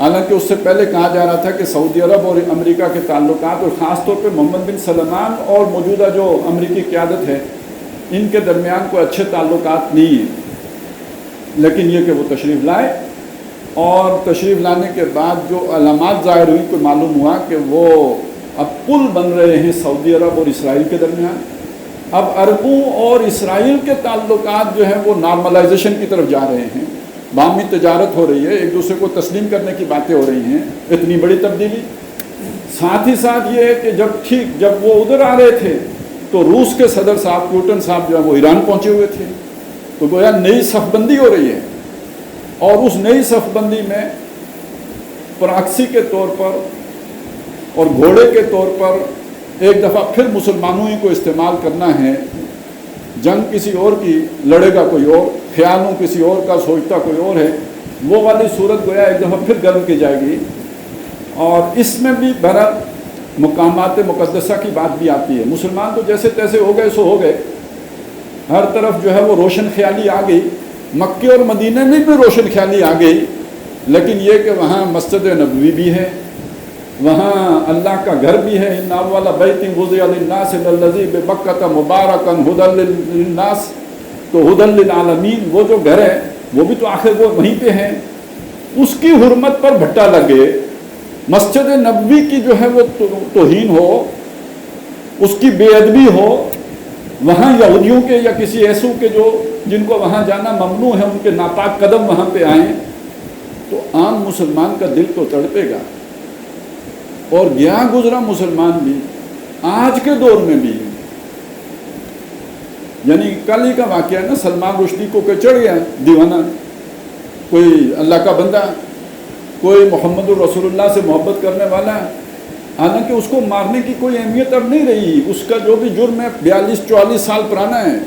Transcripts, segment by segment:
حالانکہ اس سے پہلے کہا جا رہا تھا کہ سعودی عرب اور امریکہ کے تعلقات اور خاص طور پہ محمد بن سلمان اور موجودہ جو امریکی قیادت ہے ان کے درمیان کوئی اچھے تعلقات نہیں ہیں، لیکن یہ کہ وہ تشریف لائے اور تشریف لانے کے بعد جو علامات ظاہر ہوئی تو معلوم ہوا کہ وہ اب پل بن رہے ہیں سعودی عرب اور اسرائیل کے درمیان۔ اب عربوں اور اسرائیل کے تعلقات جو ہیں وہ نارملائزیشن کی طرف جا رہے ہیں، باہمی تجارت ہو رہی ہے، ایک دوسرے کو تسلیم کرنے کی باتیں ہو رہی ہیں، اتنی بڑی تبدیلی۔ ساتھ ہی ساتھ یہ ہے کہ جب وہ ادھر آ رہے تھے تو روس کے صدر صاحب پوٹن صاحب جو ہے وہ ایران پہنچے ہوئے تھے، تو گویا نئی صف بندی ہو رہی ہے، اور اس نئی صف بندی میں پراکسی کے طور پر اور گھوڑے کے طور پر ایک دفعہ پھر مسلمانوں ہی کو استعمال کرنا ہے۔ جنگ کسی اور کی، لڑے گا کوئی اور، خیالوں کسی اور کا، سوچتا کوئی اور ہے، وہ والی صورت گویا ایک دفعہ پھر گرم کی جائے گی۔ اور اس میں بھی بہرحال مقامات مقدسہ کی بات بھی آتی ہے۔ مسلمان تو جیسے تیسے ہو گئے سو ہو گئے، ہر طرف جو ہے وہ روشن خیالی آ گئی، مکے اور مدینہ میں بھی روشن خیالی آ گئی، لیکن یہ کہ وہاں مسجد نبوی بھی ہے، وہاں اللہ کا گھر بھی ہے، ان اول بیت وضع للناس الذی ببکۃ مبارکا ھدی للناس، تو ھدی للعالمین، وہ جو گھر ہے وہ بھی تو آخر وہ وہیں پہ ہے، اس کی حرمت پر بھٹا لگے، مسجد نبوی کی جو ہے وہ توہین ہو، اس کی بے ادبی ہو، وہاں یہودیوں کے یا کسی ایسوں کے جو جن کو وہاں جانا ممنوع ہے ان کے ناپاک قدم وہاں پہ آئیں، تو عام مسلمان کا دل تو تڑپے گا۔ اور گیا گزرا مسلمان بھی آج کے دور میں بھی، یعنی کل ہی کا واقعہ ہے نا، سلمان رشدی کو کہ چڑھ گیا دیوانہ، کوئی اللہ کا بندہ، کوئی محمد الرسول اللہ سے محبت کرنے والا، حالانکہ اس کو مارنے کی کوئی اہمیت اب نہیں رہی، اس کا جو بھی جرم ہے 42-44 سال پرانا ہے،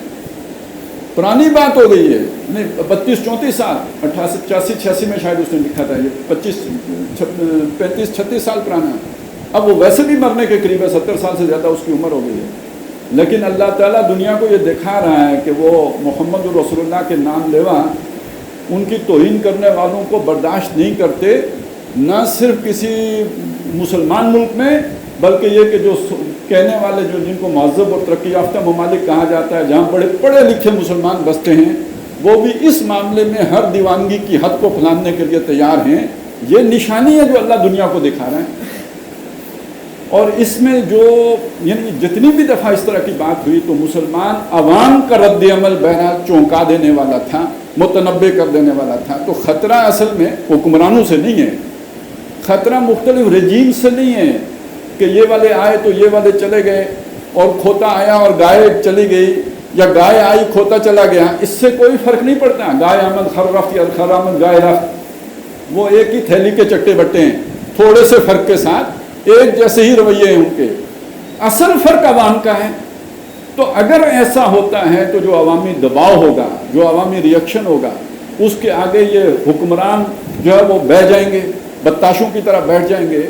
پرانی بات ہو گئی ہے، نہیں 32-34 سال، 88-86 میں شاید اس نے لکھا تھا، یہ 35-36 سال پرانا ہے، اب وہ ویسے بھی مرنے کے قریب ہے، 70 سال سے زیادہ اس کی عمر ہو گئی ہے، لیکن اللہ تعالیٰ دنیا کو یہ دکھا رہا ہے کہ وہ محمد الرسول اللہ کے نام لیوا ان کی توہین کرنے والوں کو برداشت نہیں کرتے، نہ صرف کسی مسلمان ملک میں، بلکہ یہ کہ جو کہنے والے جو جن کو مہذب اور ترقی یافتہ ممالک کہا جاتا ہے، جہاں بڑے پڑھے لکھے مسلمان بستے ہیں، وہ بھی اس معاملے میں ہر دیوانگی کی حد کو پھیلانے کے لیے تیار ہیں۔ یہ نشانی ہے جو اللہ دنیا کو دکھا رہا ہے۔ اور اس میں جو یعنی جتنی بھی دفعہ اس طرح کی بات ہوئی تو مسلمان عوام کا رد عمل بہرحال چونکا دینے والا تھا، متنبع کر دینے والا تھا۔ تو خطرہ اصل میں حکمرانوں سے نہیں ہے، خطرہ مختلف رجیم سے نہیں ہے کہ یہ والے آئے تو یہ والے چلے گئے، اور کھوتا آیا اور گائے چلی گئی، یا گائے آئی کھوتا چلا گیا، اس سے کوئی فرق نہیں پڑتا۔ گائے آمد خر رفت یا خر آمد گائے رفت، وہ ایک ہی تھیلی کے چٹے بٹے ہیں، تھوڑے سے فرق کے ساتھ ایک جیسے ہی رویے ہیں ان کے، اصل فرق عوام کا ہے۔ تو اگر ایسا ہوتا ہے تو جو عوامی دباؤ ہوگا، جو عوامی ریئیکشن ہوگا، اس کے آگے یہ حکمران جو ہے وہ بہہ جائیں گے، بتاشوں کی طرح بیٹھ جائیں گے،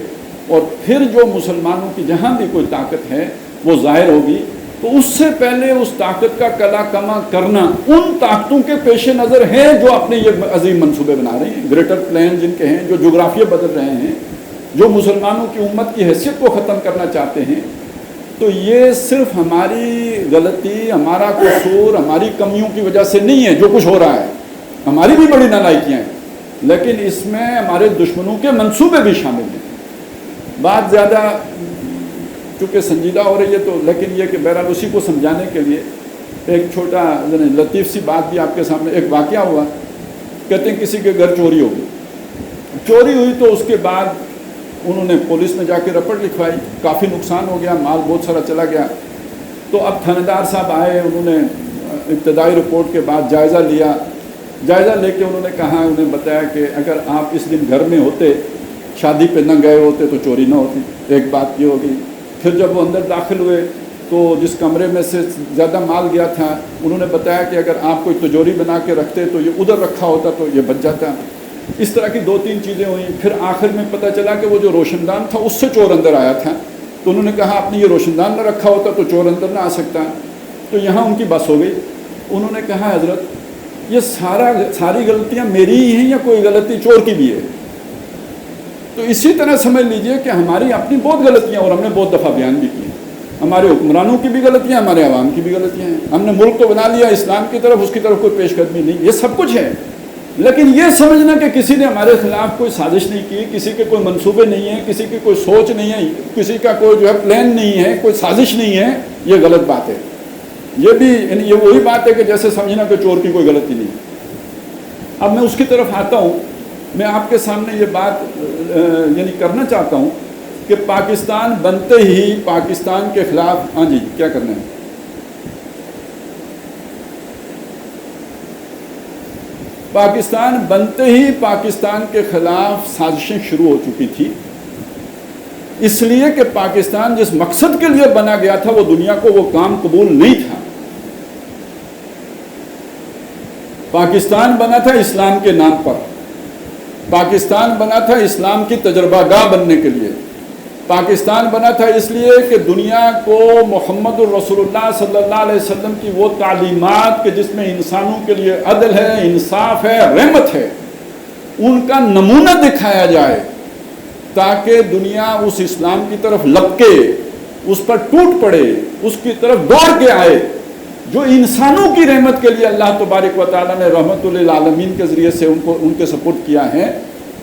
اور پھر جو مسلمانوں کی جہاں بھی کوئی طاقت ہے وہ ظاہر ہوگی۔ تو اس سے پہلے اس طاقت کا کلا کما کرنا ان طاقتوں کے پیش نظر ہے جو اپنے یہ عظیم منصوبے بنا رہے ہیں، گریٹر پلان جن کے ہیں، جو جغرافیہ بدل رہے ہیں، جو مسلمانوں کی امت کی حیثیت کو ختم کرنا چاہتے ہیں۔ تو یہ صرف ہماری غلطی، ہمارا قصور، ہماری کمیوں کی وجہ سے نہیں ہے جو کچھ ہو رہا ہے، ہماری بھی بڑی نالائکیاں ہیں، لیکن اس میں ہمارے دشمنوں کے منصوبے بھی شامل ہیں۔ بات زیادہ چونکہ سنجیدہ ہو رہی ہے تو لیکن یہ کہ بہرحال اسی کو سمجھانے کے لیے ایک چھوٹا لطیف سی بات بھی آپ کے سامنے، ایک واقعہ ہوا، کہتے ہیں کسی کے گھر چوری ہو گئی، چوری ہوئی تو اس کے بعد انہوں نے پولیس میں جا کے رپورٹ لکھوائی، کافی نقصان ہو گیا، مال بہت سارا چلا گیا۔ تو اب تھانے صاحب آئے، انہوں نے ابتدائی رپورٹ کے بعد جائزہ لیا، جائزہ لے کے انہوں نے کہا، انہیں بتایا کہ اگر آپ اس دن گھر میں ہوتے، شادی پہ نہ گئے ہوتے تو چوری نہ ہوتی، ایک بات یہ ہوگی۔ پھر جب وہ اندر داخل ہوئے تو جس کمرے میں سے زیادہ مال گیا تھا انہوں نے بتایا کہ اگر آپ کوئی تجوری بنا کے رکھتے تو یہ ادھر رکھا ہوتا تو یہ بچ جاتا۔ اس طرح کی 2-3 چیزیں ہوئیں۔ پھر آخر میں پتہ چلا کہ وہ جو روشن دان تھا اس سے چور اندر آیا تھا، تو انہوں نے کہا آپ نے یہ روشن دان نہ رکھا ہوتا تو چور اندر نہ آ سکتا۔ تو یہاں ان کی بس ہو گئی۔ انہوں نے کہا حضرت یہ ساری غلطیاں میری ہی ہیں یا کوئی غلطی چور کی بھی ہے؟ تو اسی طرح سمجھ لیجئے کہ ہماری اپنی بہت غلطیاں، اور ہم نے بہت دفعہ بیان بھی کیے، ہمارے حکمرانوں کی بھی غلطیاں، ہمارے عوام کی بھی غلطیاں ہیں. ہم نے ملک تو بنا لیا اسلام کی طرف، اس کی طرف کوئی پیش قدمی نہیں، یہ سب کچھ ہے. لیکن یہ سمجھنا کہ کسی نے ہمارے خلاف کوئی سازش نہیں کی، کسی کے کوئی منصوبے نہیں ہیں، کسی کی کوئی سوچ نہیں ہے، کسی کا کوئی جو ہے پلان نہیں ہے، کوئی سازش نہیں ہے، یہ غلط بات ہے. یہ بھی یہ وہی بات ہے کہ جیسے سمجھنا کہ چور کی کوئی غلطی نہیں ہے. اب میں اس کی طرف آتا ہوں. میں آپ کے سامنے یہ بات یعنی کرنا چاہتا ہوں کہ پاکستان بنتے ہی پاکستان کے خلاف، ہاں جی کیا کرنا ہے، پاکستان بنتے ہی پاکستان کے خلاف سازشیں شروع ہو چکی تھی، اس لیے کہ پاکستان جس مقصد کے لیے بنا گیا تھا وہ دنیا کو وہ کام قبول نہیں تھا. پاکستان بنا تھا اسلام کے نام پر، پاکستان بنا تھا اسلام کی تجربہ گاہ بننے کے لیے، پاکستان بنا تھا اس لیے کہ دنیا کو محمد الرسول اللہ صلی اللہ علیہ وسلم کی وہ تعلیمات کہ جس میں انسانوں کے لیے عدل ہے، انصاف ہے، رحمت ہے، ان کا نمونہ دکھایا جائے تاکہ دنیا اس اسلام کی طرف لپکے، اس پر ٹوٹ پڑے، اس کی طرف دوڑ کے آئے جو انسانوں کی رحمت کے لیے اللہ تبارک و تعالیٰ نے رحمت للعالمین کے ذریعے سے ان کے سپورٹ کیا ہے.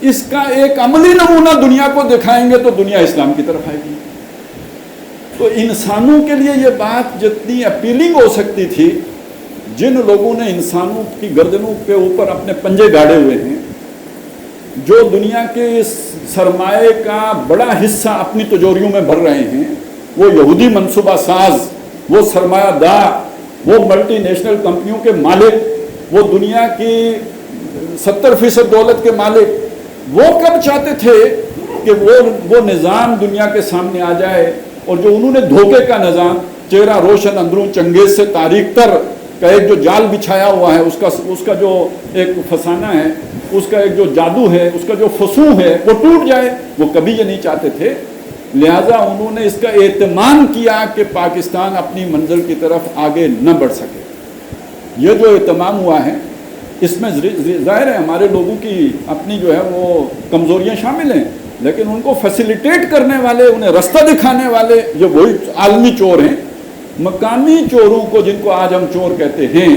اس کا ایک عملی نمونہ دنیا کو دکھائیں گے تو دنیا اسلام کی طرف آئے گی. تو انسانوں کے لیے یہ بات جتنی اپیلنگ ہو سکتی تھی، جن لوگوں نے انسانوں کی گردنوں کے اوپر اپنے پنجے گاڑے ہوئے ہیں، جو دنیا کے سرمایے کا بڑا حصہ اپنی تجوریوں میں بھر رہے ہیں، وہ یہودی منصوبہ ساز، وہ سرمایہ دار، وہ ملٹی نیشنل کمپنیوں کے مالک، وہ دنیا کی 70% دولت کے مالک، وہ کب چاہتے تھے کہ وہ نظام دنیا کے سامنے آ جائے، اور جو انہوں نے دھوکے کا نظام، چہرہ روشن اندرون چنگیز سے تاریخ تر کا ایک جو جال بچھایا ہوا ہے، اس کا جو ایک فسانہ ہے، اس کا ایک جو جادو ہے، اس کا جو فسوں ہے، وہ ٹوٹ جائے، وہ کبھی یہ نہیں چاہتے تھے. لہٰذا انہوں نے اس کا اہتمام کیا کہ پاکستان اپنی منزل کی طرف آگے نہ بڑھ سکے. یہ جو اہتمام ہوا ہے، اس میں ظاہر ہے ہمارے لوگوں کی اپنی جو ہے وہ کمزوریاں شامل ہیں، لیکن ان کو فیسیلیٹیٹ کرنے والے، انہیں رستہ دکھانے والے یہ وہی عالمی چور ہیں. مقامی چوروں کو، جن کو آج ہم چور کہتے ہیں،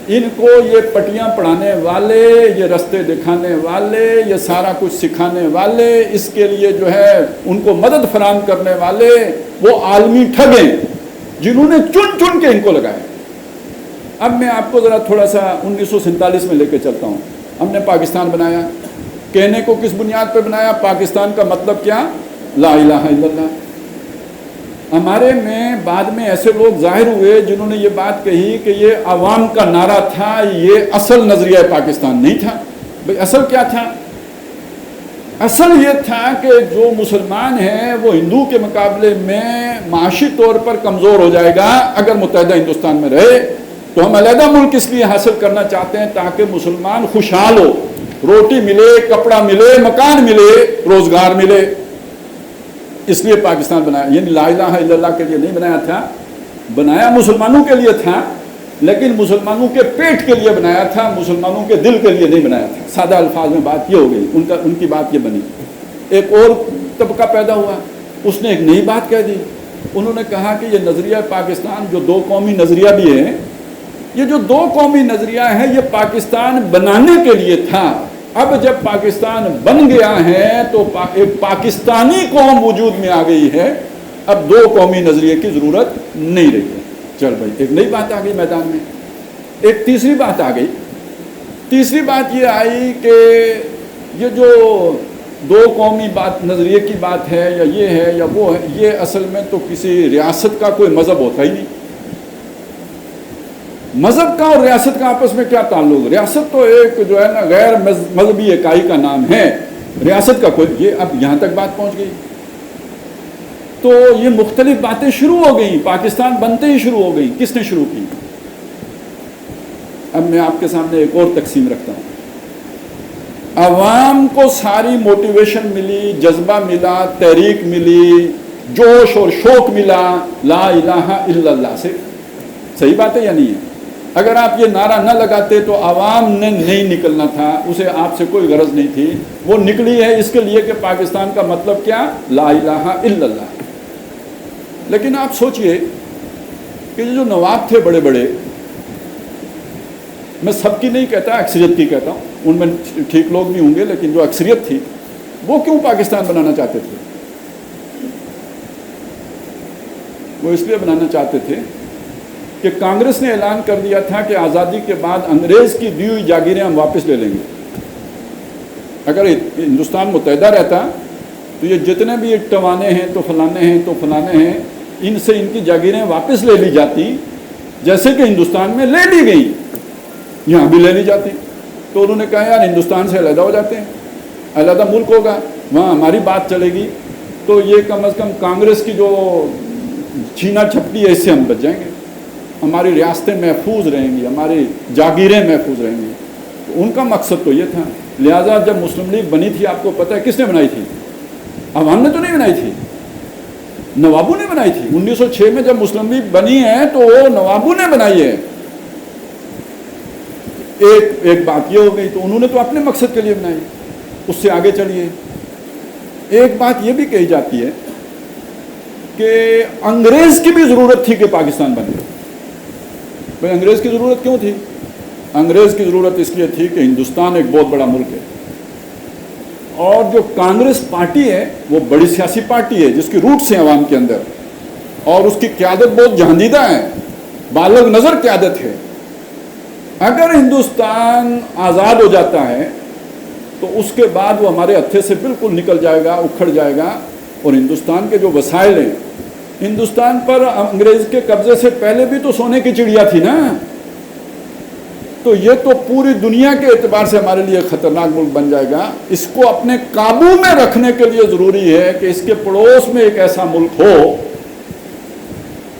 ان کو یہ پٹیاں پڑھانے والے، یہ رستے دکھانے والے، یہ سارا کچھ سکھانے والے، اس کے لیے جو ہے ان کو مدد فراہم کرنے والے وہ عالمی ٹھگ ہیں جنہوں نے چن چن کے ان کو لگایا. اب میں آپ کو ذرا تھوڑا سا 1947 میں لے کے چلتا ہوں. ہم نے پاکستان بنایا، کہنے کو کس بنیاد پہ بنایا؟ پاکستان کا مطلب کیا؟ لا الہ الا اللہ. ہمارے میں بعد میں ایسے لوگ ظاہر ہوئے جنہوں نے یہ بات کہی کہ یہ عوام کا نعرہ تھا، یہ اصل نظریہ پاکستان نہیں تھا. بھئی اصل کیا تھا؟ اصل یہ تھا کہ جو مسلمان ہے وہ ہندو کے مقابلے میں معاشی طور پر کمزور ہو جائے گا اگر متحدہ ہندوستان میں رہے. تو ہم علیحدہ ملک اس لیے حاصل کرنا چاہتے ہیں تاکہ مسلمان خوشحال ہو، روٹی ملے، کپڑا ملے، مکان ملے، روزگار ملے. اس لیے پاکستان بنایا. یعنی لا الہ الا اللہ کے لیے نہیں بنایا تھا، بنایا مسلمانوں کے لیے تھا، لیکن مسلمانوں کے پیٹ کے لیے بنایا تھا، مسلمانوں کے دل کے لیے نہیں بنایا تھا. سادہ الفاظ میں بات یہ ہو گئی، ان کی بات یہ بنی. ایک اور طبقہ پیدا ہوا، اس نے ایک نئی بات کہہ دی. انہوں نے کہا کہ یہ نظریہ پاکستان جو دو قومی نظریہ بھی ہے، یہ جو دو قومی نظریہ ہے یہ پاکستان بنانے کے لیے تھا. اب جب پاکستان بن گیا ہے تو ایک پاکستانی قوم وجود میں آ گئی ہے، اب دو قومی نظریے کی ضرورت نہیں رہی ہے. چل بھائی، ایک نئی بات آ گئی میدان میں. ایک تیسری بات آ گئی. تیسری بات یہ آئی کہ یہ جو دو قومی نظریے کی بات ہے یا یہ ہے یا وہ ہے، یہ اصل میں تو کسی ریاست کا کوئی مذہب ہوتا ہی نہیں. مذہب کا اور ریاست کا آپس میں کیا تعلق؟ ریاست تو ایک جو ہے نا غیر مذہبی اکائی کا نام ہے، ریاست کا کوئی. یہ اب یہاں تک بات پہنچ گئی تو یہ مختلف باتیں شروع ہو گئیں. پاکستان بنتے ہی شروع ہو گئیں. کس نے شروع کی؟ اب میں آپ کے سامنے ایک اور تقسیم رکھتا ہوں. عوام کو ساری موٹیویشن ملی، جذبہ ملا، تحریک ملی، جوش اور شوق ملا لا الہ الا اللہ سے. صحیح بات ہے یا نہیں ہے؟ اگر آپ یہ نعرہ نہ لگاتے تو عوام نے نہیں نکلنا تھا، اسے آپ سے کوئی غرض نہیں تھی، وہ نکلی ہے اس کے لیے کہ پاکستان کا مطلب کیا؟ لا الہ الا اللہ۔ لیکن آپ سوچئے کہ جو نواب تھے بڑے بڑے، میں سب کی نہیں کہتا، اکثریت کی کہتا ہوں، ان میں ٹھیک لوگ بھی ہوں گے، لیکن جو اکثریت تھی وہ کیوں پاکستان بنانا چاہتے تھے؟ وہ اس لیے بنانا چاہتے تھے کہ کانگریس نے اعلان کر دیا تھا کہ آزادی کے بعد انگریز کی دی ہوئی جاگیریں ہم واپس لے لیں گے۔ اگر ہندوستان متحدہ رہتا تو یہ جتنے بھی ٹوانے ہیں تو فلانے ہیں تو فلانے ہیں، ان سے ان کی جاگیریں واپس لے لی جاتی، جیسے کہ ہندوستان میں لے لی گئی، یہاں بھی لے لی جاتی۔ تو انہوں نے کہا یار ہندوستان سے علیحدہ ہو جاتے ہیں، علیحدہ ملک ہوگا، وہاں ہماری بات چلے گی، تو یہ کم از کم کانگریس کی جو چھینا چھپٹی ہے اس سے ہم بچ جائیں گے، ہماری ریاستیں محفوظ رہیں گی، ہماری جاگیریں محفوظ رہیں گی۔ تو ان کا مقصد تو یہ تھا۔ لہٰذا جب مسلم لیگ بنی تھی، آپ کو پتہ ہے کس نے بنائی تھی؟ عوام نے تو نہیں بنائی تھی، نوابوں نے بنائی تھی۔ 1906 میں جب مسلم لیگ بنی ہے تو وہ نوابوں نے بنائی ہے۔ ایک بات یہ ہو گئی، تو انہوں نے تو اپنے مقصد کے لیے بنائی، اس سے آگے چلیے۔ ایک بات یہ بھی کہی جاتی ہے کہ انگریز کی بھی ضرورت تھی کہ پاکستان بنے۔ بھائی انگریز کی ضرورت کیوں تھی؟ انگریز کی ضرورت اس لیے تھی کہ ہندوستان ایک بہت بڑا ملک ہے، اور جو کانگریس پارٹی ہے وہ بڑی سیاسی پارٹی ہے جس کی روٹس ہیں عوام کے اندر، اور اس کی قیادت بہت جہاندیدہ ہے، بالغ نظر قیادت ہے۔ اگر ہندوستان آزاد ہو جاتا ہے تو اس کے بعد وہ ہمارے ہتھے سے بالکل نکل جائے گا، اکھڑ جائے گا، اور ہندوستان کے جو وسائل ہیں، ہندوستان پر انگریز کے قبضے سے پہلے بھی تو سونے کی چڑیا تھی نا، تو یہ تو پوری دنیا کے اعتبار سے ہمارے لیے خطرناک ملک بن جائے گا۔ اس کو اپنے قابو میں رکھنے کے لیے ضروری ہے کہ اس کے پڑوس میں ایک ایسا ملک ہو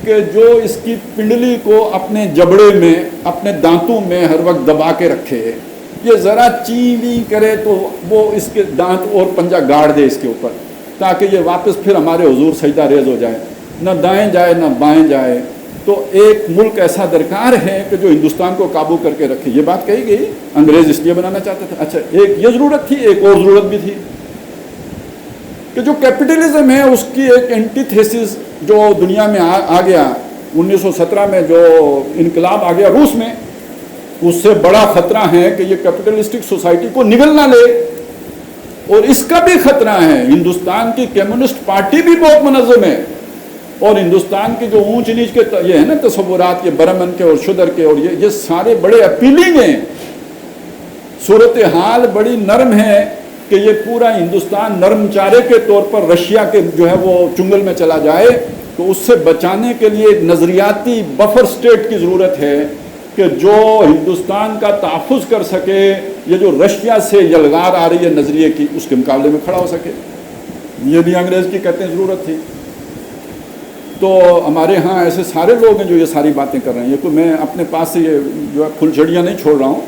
کہ جو اس کی پنڈلی کو اپنے جبڑے میں، اپنے دانتوں میں ہر وقت دبا کے رکھے۔ یہ ذرا چیوی کرے تو وہ اس کے دانت اور پنجہ گاڑ دے اس کے اوپر، تاکہ یہ واپس پھر ہمارے حضور سجدہ ریز ہو جائے، نہ دائیں جائے نہ بائیں جائے۔ تو ایک ملک ایسا درکار ہے کہ جو ہندوستان کو قابو کر کے رکھے۔ یہ بات کہی گئی، انگریز اس لیے بنانا چاہتا تھا۔ اچھا، ایک یہ ضرورت تھی، ایک اور ضرورت بھی تھی کہ جو کیپٹلزم ہے اس کی ایک اینٹی تھیسس جو دنیا میں آ گیا 1917 میں، جو انقلاب آ گیا روس میں، اس سے بڑا خطرہ ہے کہ یہ کیپٹلسٹک سوسائٹی کو نگل نہ لے، اور اس کا بھی خطرہ ہے۔ ہندوستان کی کمیونسٹ پارٹی بھی بہت منظم ہے، اور ہندوستان کی جو اونچ نیچ کے یہ ہے نا تصورات، یہ برہمن کے اور شودر کے، اور یہ سارے بڑے اپیلنگ ہیں۔ صورتحال بڑی نرم ہے کہ یہ پورا ہندوستان نرم چارے کے طور پر رشیا کے جو ہے وہ چنگل میں چلا جائے، تو اس سے بچانے کے لیے ایک نظریاتی بفر سٹیٹ کی ضرورت ہے کہ جو ہندوستان کا تحفظ کر سکے، یہ جو رشیا سے یلغار آ رہی ہے نظریے کی، اس کے مقابلے میں کھڑا ہو سکے۔ یہ بھی انگریز کی کہتے ہیں ضرورت تھی۔ تو ہمارے ہاں ایسے سارے لوگ ہیں جو یہ ساری باتیں کر رہے ہیں۔ یہ کوئی میں اپنے پاس سے یہ جو ہے پھلچھڑیاں نہیں چھوڑ رہا ہوں۔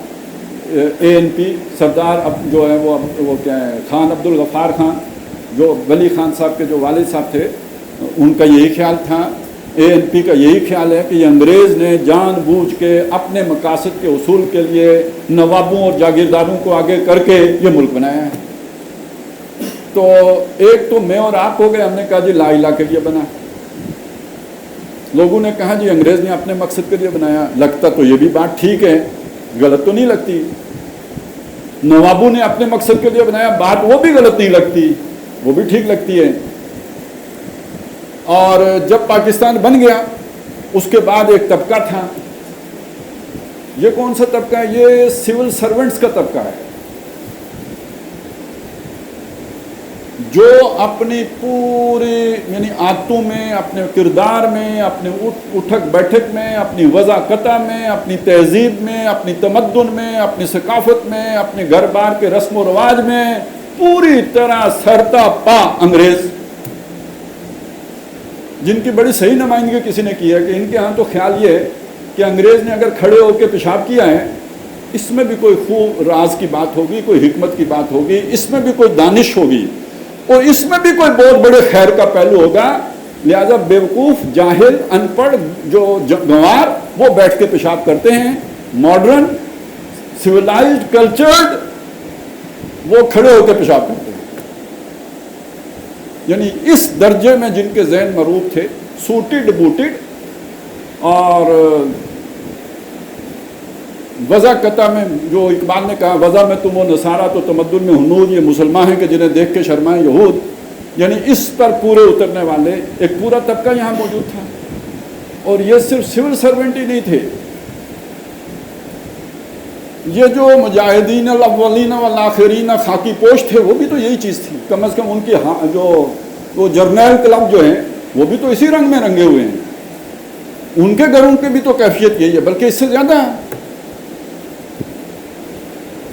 ANP سردار اب جو ہے وہ کیا ہے، خان عبد الغفار خان، جو ولی خان صاحب کے جو والد صاحب تھے، ان کا یہی خیال تھا، ANP کا یہی خیال ہے کہ یہ انگریز نے جان بوجھ کے اپنے مقاصد کے حصول کے لیے نوابوں اور جاگیرداروں کو آگے کر کے یہ ملک بنایا ہے۔ تو ایک تو میں اور آپ ہو گئے، ہم نے کہا جی لا الہ کے لیے بنا، لوگوں نے کہا جی انگریز نے اپنے مقصد کے لیے بنایا۔ لگتا تو یہ بھی بات ٹھیک ہے، غلط تو نہیں لگتی۔ نوابوں نے اپنے مقصد کے لیے بنایا، بات وہ بھی غلط نہیں لگتی، وہ بھی ٹھیک لگتی ہے۔ اور جب پاکستان بن گیا اس کے بعد ایک طبقہ تھا، یہ کون سا طبقہ ہے؟ یہ سول سرونٹس کا طبقہ ہے، جو اپنی پوری یعنی عادتوں میں، اپنے کردار میں، اپنے اٹھک بیٹھک میں، اپنی وضاقتہ میں، اپنی تہذیب میں، اپنی تمدن میں، اپنی ثقافت میں، اپنے گھر بار کے رسم و رواج میں پوری طرح سرتا پا انگریز، جن کی بڑی صحیح نمائندگی کسی نے کی ہے کہ ان کے ہاں تو خیال یہ ہے کہ انگریز نے اگر کھڑے ہو کے پیشاب کیا ہے، اس میں بھی کوئی خوب راز کی بات ہوگی، کوئی حکمت کی بات ہوگی، اس میں بھی کوئی دانش ہوگی، اور اس میں بھی کوئی بہت بڑے خیر کا پہلو ہوگا لہذا بیوقوف، جاہل، ان پڑھ، جو گنوار، وہ بیٹھ کے پیشاب کرتے ہیں. ماڈرن، سویلائزڈ، کلچرڈ، وہ کھڑے ہو کے پیشاب کرتے ہیں. یعنی اس درجے میں جن کے ذہن مروب تھے، سوٹڈ بوٹڈ، اور وضع قطع میں جو اقبال نے کہا وضع میں تم و نصارہ تو تمدن میں ہنود، یہ مسلمان ہیں کہ جنہیں دیکھ کے شرمائیں یہود. یعنی اس پر پورے اترنے والے ایک پورا طبقہ یہاں موجود تھا. اور یہ صرف سول سرونٹ ہی نہیں تھے، یہ جو مجاہدین الاولین والآخرین خاکی پوش تھے وہ بھی تو یہی چیز تھی. کم از کم ان کی جو وہ جرنیل کلب جو ہیں وہ بھی تو اسی رنگ میں رنگے ہوئے ہیں. ان کے گھروں کی بھی تو کیفیت یہی ہے، بلکہ اس سے زیادہ.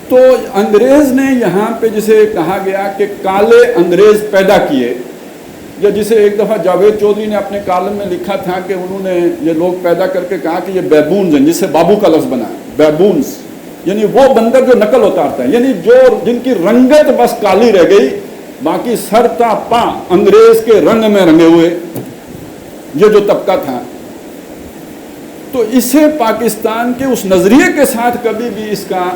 تو انگریز نے یہاں پہ جسے کہا گیا کہ کالے انگریز پیدا کیے، یا جسے ایک دفعہ جاوید چودھری نے اپنے کالم میں لکھا تھا کہ انہوں نے یہ لوگ پیدا کر کے کہا کہ یہ بیبونز ہیں، جس سے بابو کا لفظ بنا ہے. بیبونز یعنی وہ بندر جو نقل اتارتا ہے، یعنی جو جن کی رنگت بس کالی رہ گئی، باقی سر تا پا انگریز کے رنگ میں رنگے ہوئے، یہ جو طبقہ تھا. تو اسے پاکستان کے اس نظریے کے ساتھ کبھی بھی اس کا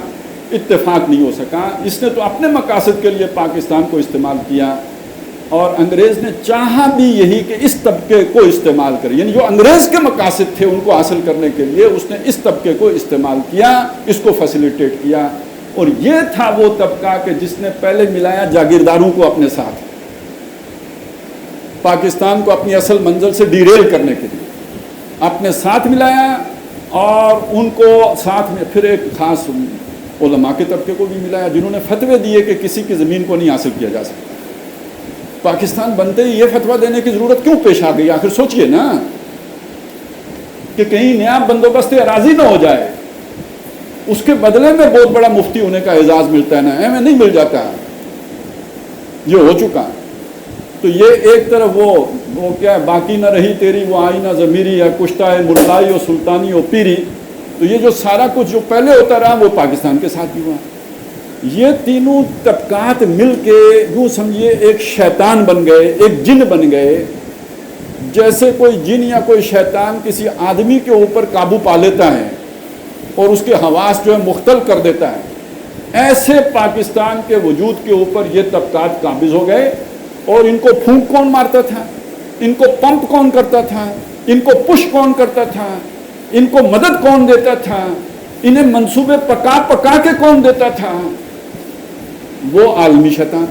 اتفاق نہیں ہو سکا. اس نے تو اپنے مقاصد کے لیے پاکستان کو استعمال کیا، اور انگریز نے چاہا بھی یہی کہ اس طبقے کو استعمال کرے. یعنی جو انگریز کے مقاصد تھے ان کو حاصل کرنے کے لیے اس نے اس طبقے کو استعمال کیا، اس کو فیسیلیٹیٹ کیا. اور یہ تھا وہ طبقہ کہ جس نے پہلے ملایا جاگیرداروں کو اپنے ساتھ، پاکستان کو اپنی اصل منزل سے ڈیریل کرنے کے لیے اپنے ساتھ ملایا، اور ان کو ساتھ میں پھر ایک خاص علماء کے طبقے کو بھی ملایا جنہوں نے فتوے دیے کہ کسی کی زمین کو نہیں حاصل کیا جا سکتا. پاکستان بنتے ہی یہ فتویٰ دینے کی ضرورت کیوں پیش آ گئی؟ آخر سوچئے نا کہ کہیں نیا بندوبست اراضی نہ ہو جائے، اس کے بدلے میں بہت بڑا مفتی ہونے کا اعزاز ملتا ہے نا، ہمیں نہیں مل جاتا. یہ ہو چکا. تو یہ ایک طرف وہ کیا ہے، باقی نہ رہی تیری وہ آئی نہ ضمیری، یا کشتہ ہے ملائی و سلطانی و پیری. تو یہ جو سارا کچھ جو پہلے ہوتا رہا وہ پاکستان کے ساتھ بھی ہوا. یہ تینوں طبقات مل کے یوں سمجھیے ایک شیطان بن گئے، ایک جن بن گئے. جیسے کوئی جن یا کوئی شیطان کسی آدمی کے اوپر قابو پا لیتا ہے اور اس کے حواس جو ہے مختل کر دیتا ہے، ایسے پاکستان کے وجود کے اوپر یہ طبقات قابض ہو گئے. اور ان کو پھونک کون مارتا تھا، ان کو پمپ کون کرتا تھا، ان کو پش کون کرتا تھا، ان کو مدد کون دیتا تھا، انہیں منصوبے پکا پکا کے کون دیتا تھا؟ وہ عالمی شیطان،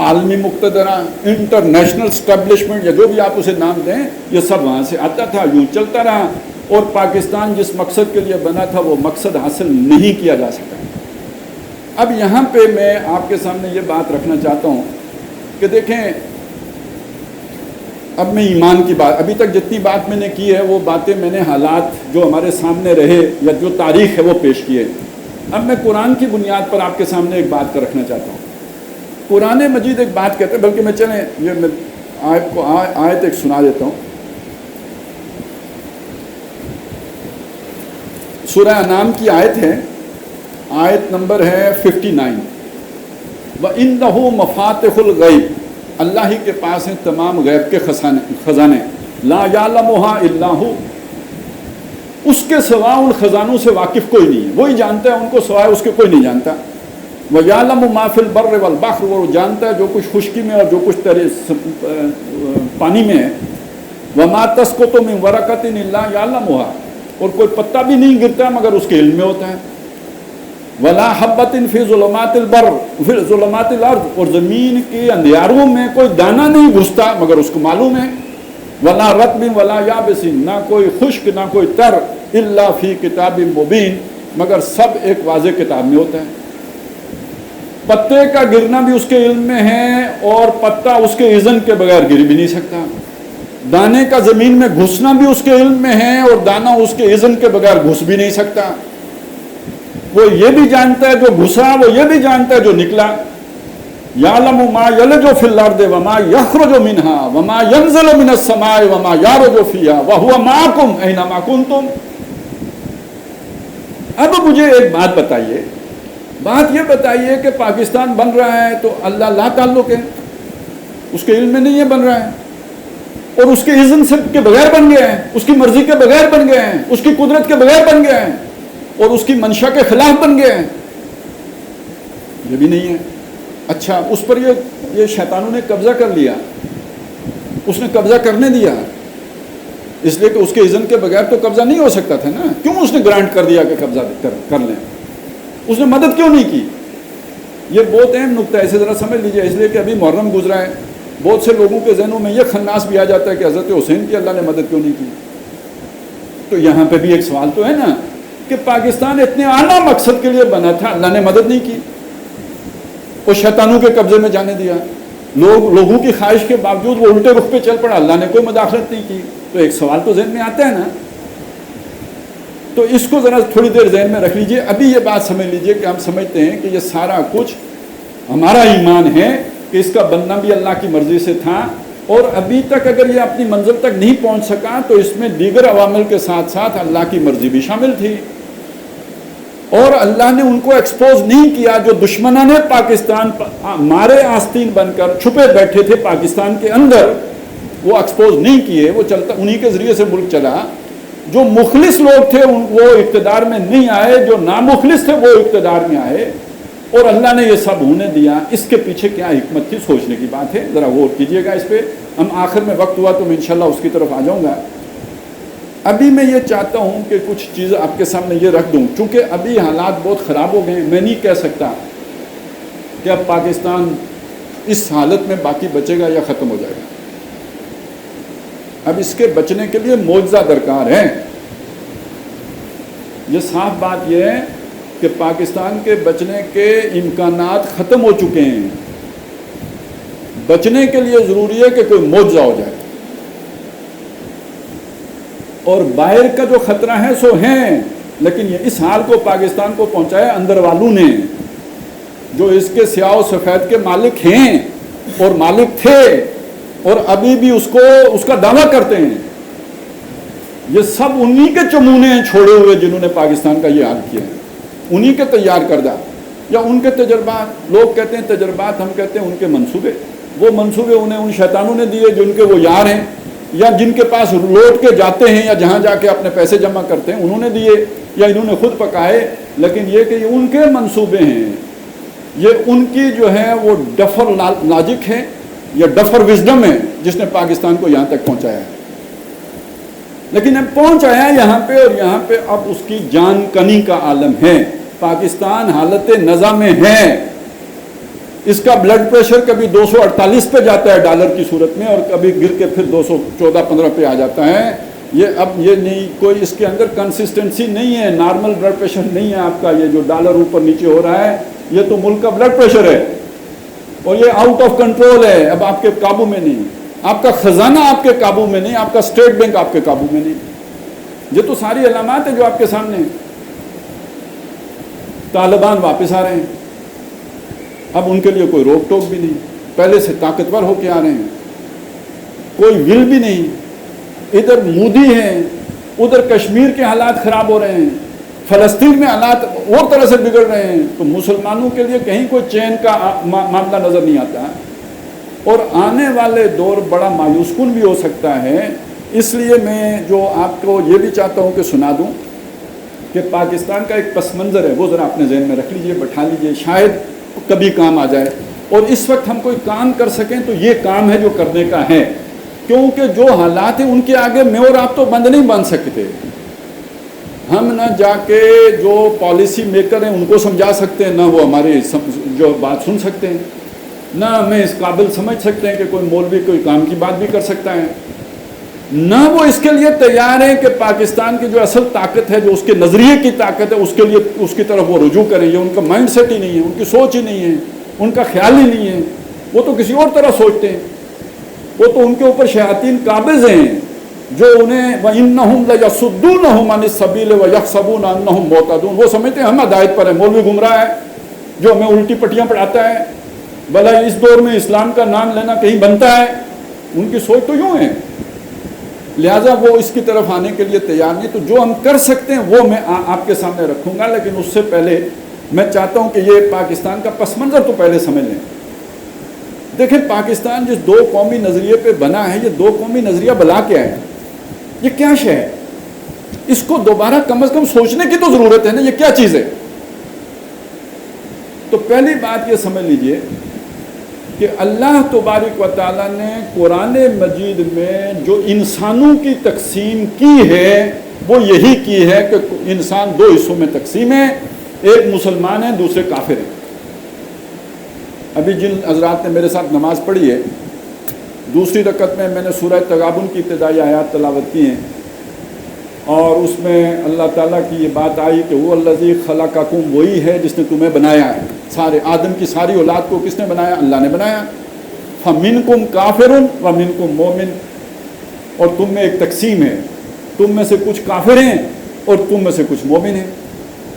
عالمی مقتدرہ، انٹرنیشنل اسٹیبلشمنٹ، یا جو بھی آپ اسے نام دیں، یہ سب وہاں سے آتا تھا. یوں چلتا رہا، اور پاکستان جس مقصد کے لیے بنا تھا وہ مقصد حاصل نہیں کیا جا سکا. اب یہاں پہ میں آپ کے سامنے یہ بات رکھنا چاہتا ہوں کہ دیکھیں، اب میں ایمان کی بات، ابھی تک جتنی بات میں نے کی ہے وہ باتیں میں نے حالات جو ہمارے سامنے رہے یا جو تاریخ ہے وہ پیش کیے. اب میں قرآن کی بنیاد پر آپ کے سامنے ایک بات کا رکھنا چاہتا ہوں. قرآن مجید ایک بات کہتے ہیں، بلکہ میں چلیں یہ میں آیت ایک سنا دیتا ہوں. سورہ انعام کی آیت ہے، آیت نمبر ہے 59. وَإِنَّهُ مَفَاتِحُ الْغَيْبِ، اللہ ہی کے پاس ہیں تمام غیب کے خزانے. لا يَعْلَمُهَا إِلَّا هُ، اس کے سوا ان خزانوں سے واقف کوئی نہیں ہے، وہی جانتا ہے ان کو، سوائے اس کے کوئی نہیں جانتا. وَيَعْلَمُ مَا فِي الْبَرِّ وَالْبَحْرِ، وہ جانتا ہے جو کچھ خشکی میں اور جو کچھ پانی میں ہے. وَمَا تَسْقُطُ مِنْ وَرَقَةٍ إِلَّا يَعْلَمُهَا، اور کوئی پتا بھی نہیں گرتا مگر اس کے علم میں ہوتا ہے. وَلَا حَبَّةٍ فِي ظُلُمَاتِ الْبَرِّ فِي ظُلُمَاتِ الْأَرْضِ، اور زمین کے اندھیاروں میں کوئی دانہ نہیں گھستا مگر اس کو معلوم ہے. وَلَا رَطْبٍ وَلَا يَابِسٍ، نہ کوئی خشک نہ کوئی تر، إِلَّا فِي كِتَابٍ مُبِينٍ، مگر سب ایک واضح کتاب میں ہوتا ہے. پتے کا گرنا بھی اس کے علم میں ہے، اور پتا اس کے اذن کے بغیر گر بھی نہیں سکتا. دانے کا زمین میں گھسنا بھی اس کے علم میں ہے، اور دانہ اس کے اذن کے بغیر گھس بھی نہیں سکتا. وہ یہ بھی جانتا ہے جو گھسا، وہ یہ بھی جانتا ہے جو نکلا. یعلم ما یلج فی الارض وما یخرج منها وما ینزل من السماء وما یعرج فیها وهو معکم اینما کنتم. اب مجھے ایک بات بتائیے، بات یہ بتائیے کہ پاکستان بن رہا ہے تو اللہ لا تعلق ہے، اس کے علم میں نہیں ہے بن رہا ہے. اور اس کے اذن سے کے بغیر بن گئے ہیں، اس کی مرضی کے بغیر بن گئے ہیں، اس کی قدرت کے بغیر بن گئے ہیں اور اس کی منشا کے خلاف بن گئے ہیں، یہ بھی نہیں ہے۔ اچھا، اس پر یہ شیطانوں نے قبضہ کر لیا، اس نے قبضہ کرنے دیا، اس لیے کہ اس کے اذن کے بغیر تو قبضہ نہیں ہو سکتا تھا نا، کیوں اس نے گرانٹ کر دیا کہ قبضہ کر لیں؟ اس نے مدد کیوں نہیں کی؟ یہ بہت اہم نقطہ ہے، اسے ذرا سمجھ لیجئے، اس لیے کہ ابھی محرم گزرا ہے، بہت سے لوگوں کے ذہنوں میں یہ خناس بھی آ جاتا ہے کہ حضرت حسین کی اللہ نے مدد کیوں نہیں کی۔ تو یہاں پہ بھی ایک سوال تو ہے نا کہ پاکستان اتنے اعلیٰ مقصد کے لیے بنا تھا، اللہ نے مدد نہیں کی اور شیطانوں کے قبضے میں جانے دیا، لوگوں کی خواہش کے باوجود وہ الٹے رخ پہ چل پڑا، اللہ نے کوئی مداخلت نہیں کی۔ تو ایک سوال تو ذہن میں آتا ہے نا، تو اس کو ذرا تھوڑی دیر ذہن میں رکھ لیجئے۔ ابھی یہ بات سمجھ لیجئے کہ ہم سمجھتے ہیں کہ یہ سارا کچھ ہمارا ایمان ہے کہ اس کا بننا بھی اللہ کی مرضی سے تھا، اور ابھی تک اگر یہ اپنی منزل تک نہیں پہنچ سکا تو اس میں دیگر عوامل کے ساتھ ساتھ اللہ کی مرضی بھی شامل تھی، اور اللہ نے ان کو ایکسپوز نہیں کیا۔ جو دشمنان پاکستان مارے آستین بن کر چھپے بیٹھے تھے پاکستان کے اندر، وہ ایکسپوز نہیں کیے، وہ چلتا انہی کے ذریعے سے ملک چلا۔ جو مخلص لوگ تھے وہ اقتدار میں نہیں آئے، جو نامخلص تھے وہ اقتدار میں آئے، اور اللہ نے یہ سب ہونے دیا۔ اس کے پیچھے کیا حکمت تھی، سوچنے کی بات ہے، ذرا غور کیجئے گا اس پہ۔ ہم آخر میں وقت ہوا تو میں انشاءاللہ اس کی طرف آ جاؤں گا۔ ابھی میں یہ چاہتا ہوں کہ کچھ چیزیں آپ کے سامنے یہ رکھ دوں، چونکہ ابھی حالات بہت خراب ہو گئے ہیں۔ میں نہیں کہہ سکتا کہ اب پاکستان اس حالت میں باقی بچے گا یا ختم ہو جائے گا۔ اب اس کے بچنے کے لیے معجزہ درکار ہے۔ یہ صاف بات یہ ہے کہ پاکستان کے بچنے کے امکانات ختم ہو چکے ہیں۔ بچنے کے لیے ضروری ہے کہ کوئی معجزہ ہو جائے، اور باہر کا جو خطرہ ہے سو ہیں، لیکن یہ اس حال کو پاکستان کو پہنچایا اندر والوں نے، جو اس کے سیاہ و سفید کے مالک ہیں اور مالک تھے، اور ابھی بھی اس کا دعویٰ کرتے ہیں۔ یہ سب انہی کے چمونے ہیں چھوڑے ہوئے جنہوں نے پاکستان کا یہ حال کیا ہے، انہی کے تیار کردہ یا ان کے تجربات۔ لوگ کہتے ہیں تجربات، ہم کہتے ہیں ان کے منصوبے۔ وہ منصوبے انہیں ان شیطانوں نے دیے جن کے وہ یار ہیں، یا جن کے پاس لوٹ کے جاتے ہیں یا جہاں جا کے اپنے پیسے جمع کرتے ہیں انہوں نے دیے، یا انہوں نے خود پکائے۔ لیکن یہ کہ یہ ان کے منصوبے ہیں، یہ ان کی جو ہے وہ ڈفر لاجک ہے یا ڈفر وزڈم ہے جس نے پاکستان کو یہاں تک پہنچایا ہے۔ لیکن اب پہنچایا یہاں پہ، اور یہاں پہ اب اس کی جان کنی کا عالم ہے۔ پاکستان حالت نزا میں ہے، اس کا بلڈ پریشر کبھی 248 پہ جاتا ہے ڈالر کی صورت میں، اور کبھی گر کے پھر 214-15 پہ آ جاتا ہے۔ اب یہ نہیں، کوئی اس کے اندر کنسسٹنسی نہیں ہے، نارمل بلڈ پریشر نہیں ہے آپ کا۔ یہ جو ڈالر اوپر نیچے ہو رہا ہے یہ تو ملک کا بلڈ پریشر ہے، اور یہ آؤٹ آف کنٹرول ہے، اب آپ کے قابو میں نہیں۔ آپ کا خزانہ آپ کے قابو میں نہیں، آپ کا اسٹیٹ بینک آپ کے قابو میں نہیں۔ یہ تو ساری علامات ہیں جو آپ کے سامنے ہیں۔ طالبان واپس آ رہے ہیں، اب ان کے لیے کوئی روک ٹوک بھی نہیں، پہلے سے طاقتور ہو کے آ رہے ہیں، کوئی ول بھی نہیں۔ ادھر مودی ہیں، ادھر کشمیر کے حالات خراب ہو رہے ہیں، فلسطین میں حالات اور طرح سے بگڑ رہے ہیں، تو مسلمانوں کے لیے کہیں کوئی چین کا معاملہ نظر نہیں آتا، اور آنے والے دور بڑا مایوس کن بھی ہو سکتا ہے۔ اس لیے میں جو آپ کو یہ بھی چاہتا ہوں کہ سنا دوں کہ پاکستان کا ایک پس منظر ہے، وہ ذرا اپنے ذہن میں رکھ لیجئے، بٹھا لیجئے، شاید کبھی کام آ جائے، اور اس وقت ہم کوئی کام کر سکیں تو یہ کام ہے جو کرنے کا ہے، کیونکہ جو حالات ہیں ان کے آگے میں اور آپ تو بند نہیں بن سکتے۔ ہم نہ جا کے جو پالیسی میکر ہیں ان کو سمجھا سکتے ہیں، نہ وہ ہماری جو بات سن سکتے ہیں، نہ ہمیں اس قابل سمجھ سکتے ہیں کہ کوئی مولوی کوئی کام کی بات بھی کر سکتا ہے، نہ وہ اس کے لیے تیار ہیں کہ پاکستان کی جو اصل طاقت ہے، جو اس کے نظریے کی طاقت ہے، اس کے لیے اس کی طرف وہ رجوع کریں۔ یہ ان کا مائنڈ سیٹ ہی نہیں ہے، ان کی سوچ ہی نہیں ہے، ان کا خیال ہی نہیں ہے، وہ تو کسی اور طرح سوچتے ہیں۔ وہ تو ان کے اوپر شیاطین قابض ہیں جو انہیں وَإِنَّهُمْ لَيَصُدُّونَهُمْ عَنِ السَّبِيلِ وَيَحْسَبُونَ أَنَّهُمْ مُهْتَدُونَ۔ وہ سمجھتے ہیں ہم ہدایت پر ہیں، مولوی گمراہ ہے جو ہمیں الٹی پٹیاں پڑھاتا ہے، بھلا اس دور میں اسلام کا نام لینا کہیں بنتا ہے؟ ان کی سوچ تو یوں ہے، لہٰذا وہ اس کی طرف آنے کے لیے تیار نہیں۔ تو جو ہم کر سکتے ہیں وہ میں آپ کے سامنے رکھوں گا، لیکن اس سے پہلے میں چاہتا ہوں کہ یہ پاکستان کا پس منظر تو پہلے سمجھ لیں۔ دیکھیں پاکستان جس دو قومی نظریے پہ بنا ہے، یہ دو قومی نظریہ بلا کیا ہے؟ یہ کیا شے ہے؟ اس کو دوبارہ کم از کم سوچنے کی تو ضرورت ہے نا، یہ کیا چیز ہے؟ تو پہلی بات یہ سمجھ لیجئے کہ اللہ تبارک و تعالیٰ نے قرآن مجید میں جو انسانوں کی تقسیم کی ہے وہ یہی کی ہے کہ انسان دو حصوں میں تقسیم ہے، ایک مسلمان ہیں، دوسرے کافر ہیں۔ ابھی جن حضرات نے میرے ساتھ نماز پڑھی ہے، دوسری رکعت میں نے سورہ تغابن کی ابتدائی آیات تلاوت کی ہیں، اور اس میں اللہ تعالیٰ کی یہ بات آئی کہ وہ الذی خلقکم، وہی ہے جس نے تمہیں بنایا ہے، سارے آدم کی ساری اولاد کو کس نے بنایا؟ اللہ نے بنایا۔ فمنکم کافر ومنکم مومن، اور تم میں ایک تقسیم ہے، تم میں سے کچھ کافر ہیں اور تم میں سے کچھ مومن ہیں۔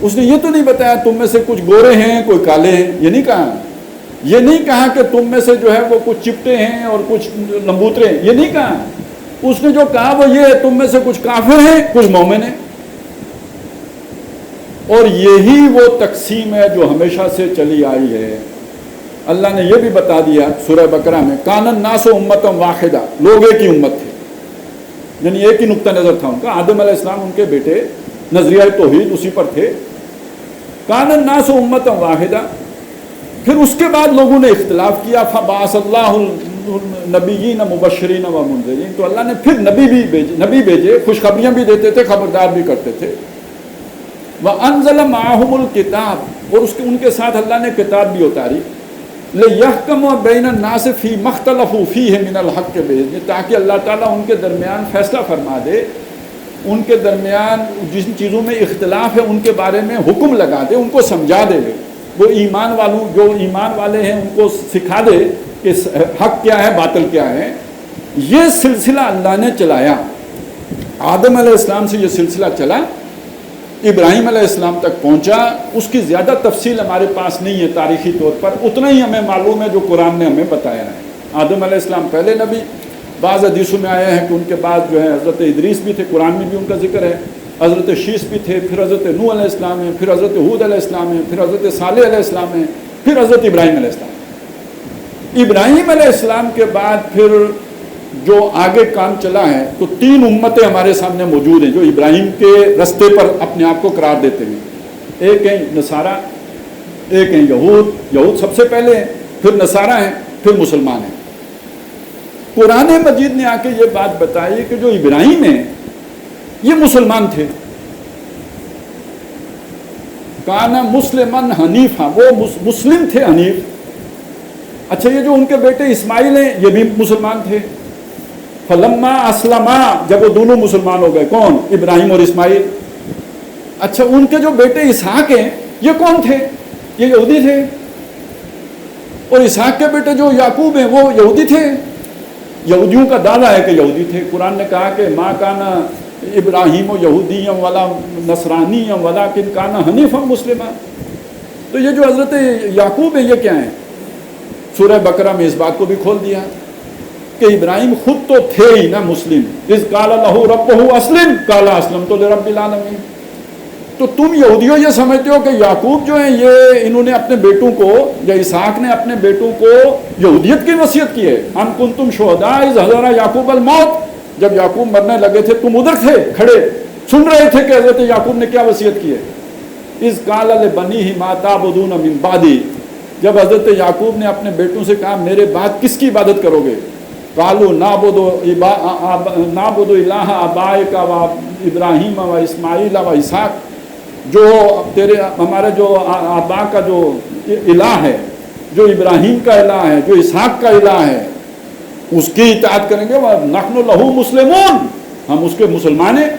اس نے یہ تو نہیں بتایا تم میں سے کچھ گورے ہیں کوئی کالے ہیں، یہ نہیں کہا۔ یہ نہیں کہا کہ تم میں سے جو ہے وہ کچھ چپٹے ہیں اور کچھ لمبوترے ہیں، یہ نہیں کہا۔ اس نے جو کہا وہ یہ ہے تم میں سے کچھ کافر ہیں کچھ مومن ہیں، اور یہی وہ تقسیم ہے جو ہمیشہ سے چلی آئی ہے۔ اللہ نے یہ بھی بتا دیا سورہ بقرہ میں، کان الناس امۃ واحدہ، لوگ ایک ہی امت تھے، یعنی ایک ہی نقطہ نظر تھا ان کا۔ آدم علیہ السلام ان کے بیٹے، نظریہ توحید اسی پر تھے۔ کان الناس امۃ واحدہ، پھر اس کے بعد لوگوں نے اختلاف کیا، فبعث اللہ النبیین مبشرین و منذرین، تو اللہ نے پھر نبی بھیجے، خوشخبریاں بھی دیتے تھے، خبردار بھی کرتے تھے۔ وَأَنزَلَ مَعَهُمُ الْكِتَابَ، اور ان کے ساتھ اللہ نے کتاب بھی اتاری، لِيَحْكَمَ بَيْنَ النَّاسِ فِي مَا اخْتَلَفُوا فِيهِ مِنَ الْحَقِّ بِإِذْنِهِ، تاکہ اللہ تعالیٰ ان کے درمیان فیصلہ فرما دے، ان کے درمیان جن چیزوں میں اختلاف ہے ان کے بارے میں حکم لگا دے، ان کو سمجھا دے، وہ جو ایمان والے ہیں ان کو سکھا دے کہ حق کیا ہے باطل کیا ہے۔ یہ سلسلہ اللہ نے چلایا، آدم علیہ السلام سے یہ سلسلہ چلا، ابراہیم علیہ السلام تک پہنچا۔ اس کی زیادہ تفصیل ہمارے پاس نہیں ہے تاریخی طور پر، اتنا ہی ہمیں معلوم ہے جو قرآن نے ہمیں بتایا ہے۔ آدم علیہ السلام پہلے نبی، بعض حدیثوں میں آیا ہے کہ ان کے بعد جو ہے حضرت ادریس بھی تھے، قرآن میں بھی ان کا ذکر ہے، حضرت شیس بھی تھے، پھر حضرت نوح علیہ السلام ہیں، پھر حضرت ہود علیہ السلام ہیں، پھر حضرت صالح علیہ السلام ہیں، پھر حضرت ابراہیم علیہ السلام۔ ابراہیم علیہ السلام کے بعد پھر جو آگے کام چلا ہے تو تین امتیں ہمارے سامنے موجود ہیں جو ابراہیم کے رستے پر اپنے آپ کو قرار دیتے ہیں۔ ایک ہیں نصارہ، ایک ہیں یہود سب سے پہلے ہیں، پھر نصارہ ہیں، پھر مسلمان ہیں۔ قرآن مجید نے آ کے یہ بات بتائی کہ جو ابراہیم ہیں یہ مسلمان تھے، کانا مسلمن حنیفا، وہ مسلم تھے، حنیف۔ اچھا یہ جو ان کے بیٹے اسماعیل ہیں یہ بھی مسلمان تھے۔ فلما اسلما، جب وہ دونوں مسلمان ہو گئے، کون؟ ابراہیم اور اسماعیل۔ اچھا ان کے جو بیٹے اسحاق ہیں یہ کون تھے؟ یہ یہودی تھے، اور اسحاق کے بیٹے جو یعقوب ہیں وہ یہودی تھے، یہودیوں کا دعویٰ ہے کہ یہودی تھے۔ قرآن نے کہا کہ ما کانا ابراہیم یہودیا ولا نصرانیا ولکن کانا حنیفا مسلما۔ تو یہ جو حضرت یعقوب ہیں یہ کیا ہیں؟ سورہ بقرہ میں اس بات کو بھی کھول دیا کہ ابراہیم خود تو تھے ہی نا مسلم، اذ قال لہ ربہ اسلم قال اسلمت لرب العالمین۔ تو تم یہودیوں یہ سمجھتے ہو کہ یعقوب جو ہیں یہ انہوں نے اپنے بیٹوں کو، یا اسحاق نے اپنے بیٹوں کو یہودیت کی وصیت کی ہے۔ ام کنتم شہداء اذ حضر یعقوب الموت، جب یعقوب مرنے لگے تھے تم ادھر تھے کھڑے سن رہے تھے کہ حضرت یعقوب نے کیا وصیت کی ہے۔ اذ قال لبنیہ ما تعبدون من بعدی، جب حضرت یعقوب نے اپنے بیٹوں سے کہا میرے بعد کس کی عبادت کرو گے؟ قالوا نعبد الہ آبائک و ابراہیم و اسماعیل و اسحاق، جو ہمارے جو آبا کا جو الہ ہے، جو ابراہیم کا الہ ہے، جو اسحاق کا الہ ہے، اس کی اطاعت کریں گے۔ وَنَحْنُ لَهُ مُسْلِمُونَ، ہم اس کے مسلمان ہیں۔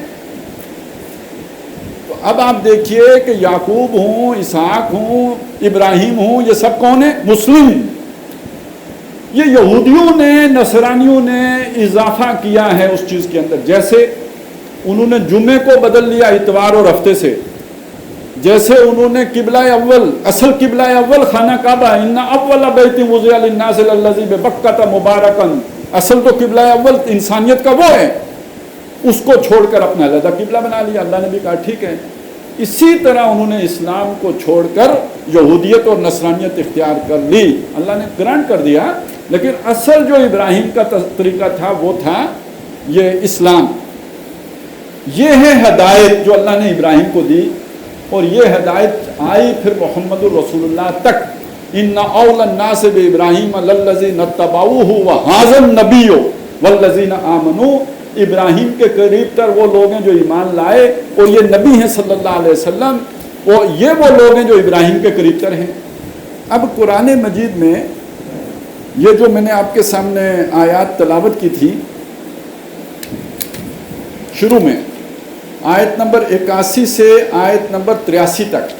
تو اب آپ دیکھیے کہ یعقوب ہوں، اسحاق ہوں، ابراہیم ہوں، یہ سب کون ہیں؟ مسلم۔ یہ یہودیوں نے، نصرانیوں نے اضافہ کیا ہے اس چیز کے اندر، جیسے انہوں نے جمعے کو بدل لیا اتوار اور ہفتے سے، جیسے انہوں نے قبلہ اول، اصل قبلہ اول خانہ کعبہ، ان اول بیت وضع للناس الذی ببکۃ مبارکا، اصل تو قبلہ اول انسانیت کا وہ ہے، اس کو چھوڑ کر اپنا علیحدہ قبلہ بنا لیا۔ اللہ نے بھی کہا ٹھیک ہے۔ اسی طرح انہوں نے اسلام کو چھوڑ کر یہودیت اور نصرانیت اختیار کر لی۔ اللہ نے گرانٹ کر دیا لیکن اصل جو ابراہیم کا طریقہ تھا وہ تھا یہ اسلام. یہ ہے ہدایت جو اللہ نے ابراہیم کو دی, اور یہ ہدایت آئی پھر محمد الرسول اللہ تک. ان اول الناس بابراہیم للذین اتبعوہ وہذا النبی والذین آمنوا. ابراہیم کے قریب تر وہ لوگ ہیں جو ایمان لائے, اور یہ نبی ہیں صلی اللہ علیہ وسلم, اور یہ وہ لوگ ہیں جو ابراہیم کے قریب تر ہیں. اب قرآن مجید میں یہ جو میں نے آپ کے سامنے آیات تلاوت کی تھی شروع میں, آیت نمبر 81 سے آیت نمبر 83 تک,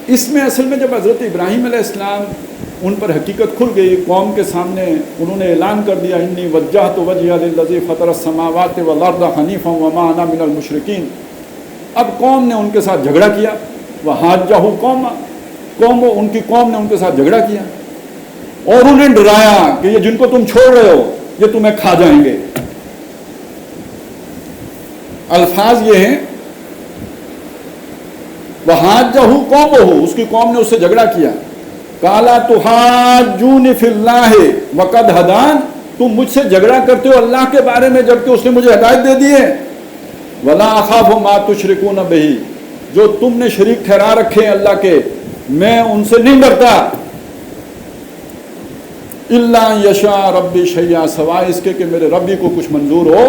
اس میں اصل میں جب حضرت ابراہیم علیہ السلام ان پر حقیقت کھل گئی, قوم کے سامنے انہوں نے اعلان کر دیا انی وجہت وجہی للذی فطر السماوات والارض حنیفا وما انا من المشرکین. اب قوم نے ان کے ساتھ جھگڑا کیا, وحاجہ قوم ان کی قوم نے ان کے ساتھ جھگڑا کیا, اور انہیں ڈرایا کہ یہ جن کو تم چھوڑ رہے ہو یہ تمہیں کھا جائیں گے. الفاظ یہ ہیں وحاجہ قومہ, اس کی قوم نے اس سے جھگڑا کیا. قالا تحاجونی فی اللہ وقد ہدان, تم مجھ سے جھگڑا کرتے ہو اللہ کے بارے میں جبکہ اس نے مجھے ہدایت دے دی ہے. ولا اخاف ما تشرکون بہ, جو تم نے شریک ٹھہرا رکھے ہیں اللہ کے میں ان سے نہیں ڈرتا. الا یشاء ربی شیئا, سوائے اس کے کہ میرے ربی کو کچھ منظور ہو.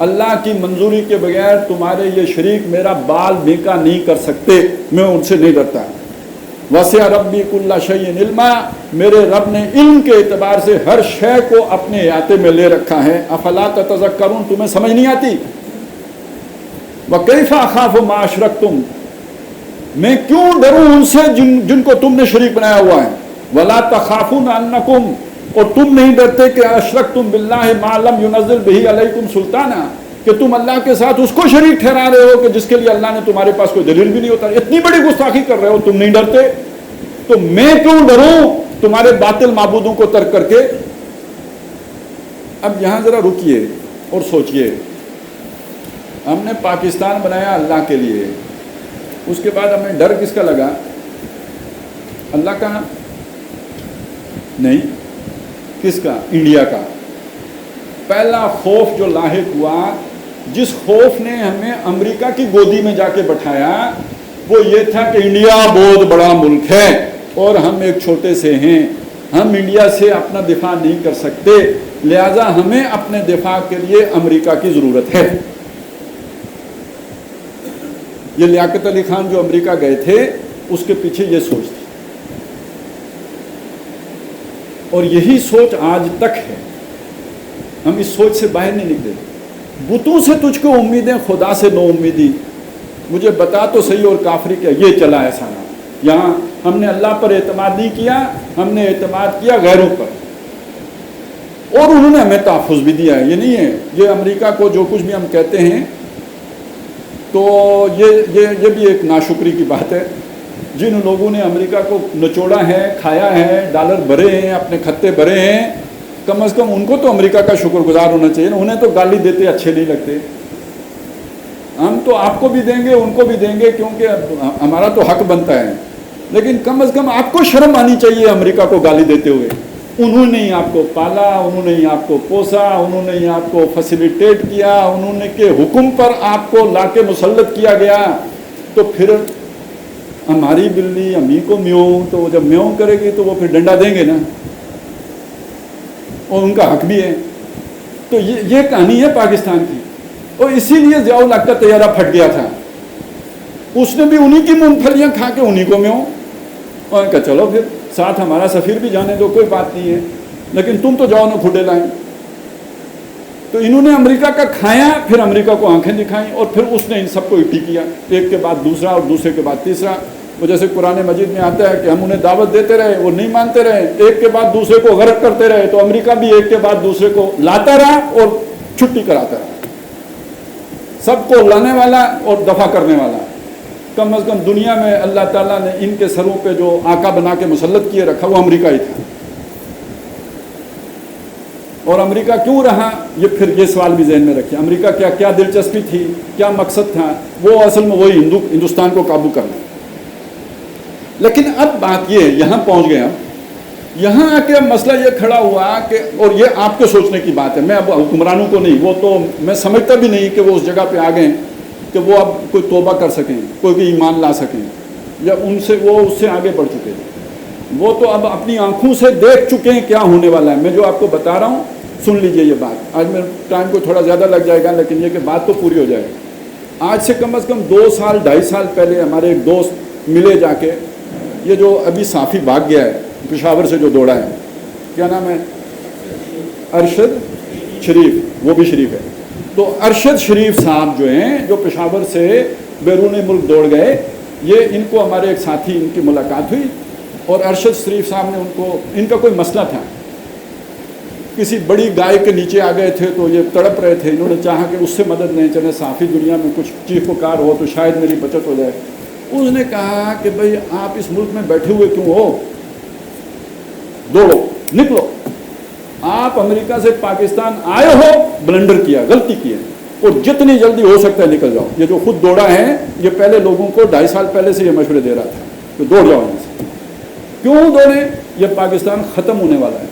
اللہ کی منظوری کے بغیر تمہارے یہ شریک میرا بال بیکا نہیں کر سکتے, میں ان سے نہیں ڈرتا. وسع ربی کل شیء علما, میرے رب نے علم کے اعتبار سے ہر شے کو اپنے احاطے میں لے رکھا ہے. افلا تتذکرون, تمہیں سمجھ نہیں آتی؟ وکیف اخاف ما اشرکتم, میں کیوں ڈروں ان سے جن کو تم نے شریک بنایا ہوا ہے. ولا تخافون انکم, اور تم نہیں ڈرتے کہ اشرکتم باللہ ما لم ینزل بہ علیکم سلطانا, کہ تم اللہ کے ساتھ اس کو شریک ٹھہرا رہے ہو کہ جس کے لیے اللہ نے تمہارے پاس کوئی دلیل بھی نہیں ہوتا. اتنی بڑی گستاخی کر رہے ہو, تم نہیں ڈرتے, تو میں کیوں ڈروں تمہارے باطل معبودوں کو ترک کر کے. اب یہاں ذرا رکیے اور سوچئے, ہم نے پاکستان بنایا اللہ کے لیے, اس کے بعد ہمیں ڈر کس کا لگا؟ اللہ کا نہیں, کس کا؟ انڈیا کا. پہلا خوف جو لاحق ہوا, جس خوف نے ہمیں امریکہ کی گودی میں جا کے بٹھایا, وہ یہ تھا کہ انڈیا بہت بڑا ملک ہے اور ہم ایک چھوٹے سے ہیں, ہم انڈیا سے اپنا دفاع نہیں کر سکتے, لہذا ہمیں اپنے دفاع کے لیے امریکہ کی ضرورت ہے. یہ لیاقت علی خان جو امریکہ گئے تھے اس کے پیچھے یہ سوچ تھی, اور یہی سوچ آج تک ہے. ہم اس سوچ سے باہر نہیں نکلے. بتوں سے تجھ کو امیدیں, خدا سے نو امیدی, مجھے بتا تو صحیح اور کافری کیا یہ چلا ہے سارا. یہاں ہم نے اللہ پر اعتماد نہیں کیا, ہم نے اعتماد کیا غیروں پر, اور انہوں نے ہمیں تحفظ بھی دیا ہے. یہ نہیں ہے یہ امریکہ کو جو کچھ بھی ہم کہتے ہیں تو یہ بھی ایک ناشکری کی بات ہے. جن لوگوں نے امریکہ کو نچوڑا ہے, کھایا ہے, ڈالر بھرے ہیں, اپنے کھتے بھرے ہیں, کم از کم ان کو تو امریکہ کا شکر گزار ہونا چاہیے. انہیں تو گالی دیتے اچھے نہیں لگتے. ہم تو آپ کو بھی دیں گے, ان کو بھی دیں گے, کیونکہ ہمارا تو حق بنتا ہے, لیکن کم از کم آپ کو شرم آنی چاہیے امریکہ کو گالی دیتے ہوئے. انہوں نے ہی آپ کو پالا, انہوں نے ہی آپ کو پوسا, انہوں نے ہی آپ کو فیسیلیٹیٹ کیا, انہوں نے کے حکم پر آپ کو لا کے مسلط کیا گیا. تو پھر ہماری بلی ہم ہی کو میوں, تو جب میوں کرے گی تو وہ پھر ڈنڈا دیں گے نا, اور ان کا حق بھی ہے. تو یہ کہانی ہے پاکستان کی, اور اسی لیے ضیاء الحق کا طیارہ پھٹ گیا تھا. اس نے بھی انہی کی مونگ پھلیاں کھا کے انہی کو میوں, اور کہا چلو پھر ساتھ ہمارا سفیر بھی جانے دو, کوئی بات نہیں ہے, لیکن تم تو جاؤ نا کھڈے لائیں. تو انہوں نے امریکہ کا کھایا, پھر امریکہ کو آنکھیں دکھائیں, اور پھر اس نے ان سب کو اٹھی کیا, ایک کے بعد دوسرا اور دوسرے کے بعد تیسرا. وہ جیسے قرآن مجید میں آتا ہے کہ ہم انہیں دعوت دیتے رہے, وہ نہیں مانتے رہے, ایک کے بعد دوسرے کو غرق کرتے رہے, تو امریکہ بھی ایک کے بعد دوسرے کو لاتا رہا اور چھٹی کراتا رہا. سب کو لانے والا اور دفع کرنے والا. کم از کم دنیا میں اللہ تعالیٰ نے ان کے سروں پہ جو آقا بنا کے مسلط کیے رکھا وہ امریکہ ہی تھا. اور امریکہ کیوں رہا, یہ پھر یہ سوال بھی ذہن میں رکھیں. امریکہ کیا دلچسپی تھی, کیا مقصد تھا؟ وہ اصل میں وہی ہندوستان کو قابو کرنا. لیکن اب بات یہ یہاں پہنچ گیا، یہاں آ کے مسئلہ یہ کھڑا ہوا کہ، اور یہ آپ کے سوچنے کی بات ہے، میں اب حکمرانوں کو نہیں، وہ تو میں سمجھتا بھی نہیں کہ وہ اس جگہ پہ آ گئے کہ وہ اب کوئی توبہ کر سکیں، کوئی بھی ایمان لا سکیں، یا ان سے وہ اس سے آگے بڑھ چکے ہیں، وہ تو اب اپنی آنکھوں سے دیکھ چکے ہیں کیا ہونے والا ہے۔ میں جو آپ کو بتا رہا ہوں سن لیجئے یہ بات، آج میرے ٹائم کو تھوڑا زیادہ لگ جائے گا لیکن یہ کہ بات تو پوری ہو جائے گی۔ آج سے کم از کم 2 سال 2.5 سال پہلے ہمارے ایک دوست ملے جا کے، یہ جو ابھی صافی بھاگ گیا ہے پشاور سے جو دوڑا ہے، کیا نام ہے؟ ارشد شریف، وہ بھی شریف ہے۔ تو ارشد شریف صاحب جو ہیں، جو پشاور سے بیرون ملک دوڑ گئے، یہ ان کو ہمارے ایک ساتھی ان کی ملاقات ہوئی، اور ارشد شریف صاحب نے ان کو، ان کا کوئی مسئلہ تھا، کسی بڑی گائے کے نیچے آ گئے تھے تو یہ تڑپ رہے تھے، انہوں نے چاہا کہ اس سے مدد لیں، چلے صافی دنیا میں کچھ چیخ پکار ہو تو شاید میری بچت ہو جائے۔ اس نے کہا کہ بھئی آپ اس ملک میں بیٹھے ہوئے کیوں ہو، دوڑو، نکلو، آپ امریکہ سے پاکستان آئے ہو، بلنڈر کیا، غلطی کی ہے، اور جتنی جلدی ہو سکتا ہے نکل جاؤ۔ یہ جو خود دوڑا ہے یہ پہلے لوگوں کو 2.5 سال پہلے سے یہ مشورے دے رہا تھا کہ دوڑ جاؤ یہاں سے۔ کیوں دوڑیں؟ یہ پاکستان ختم ہونے والا ہے۔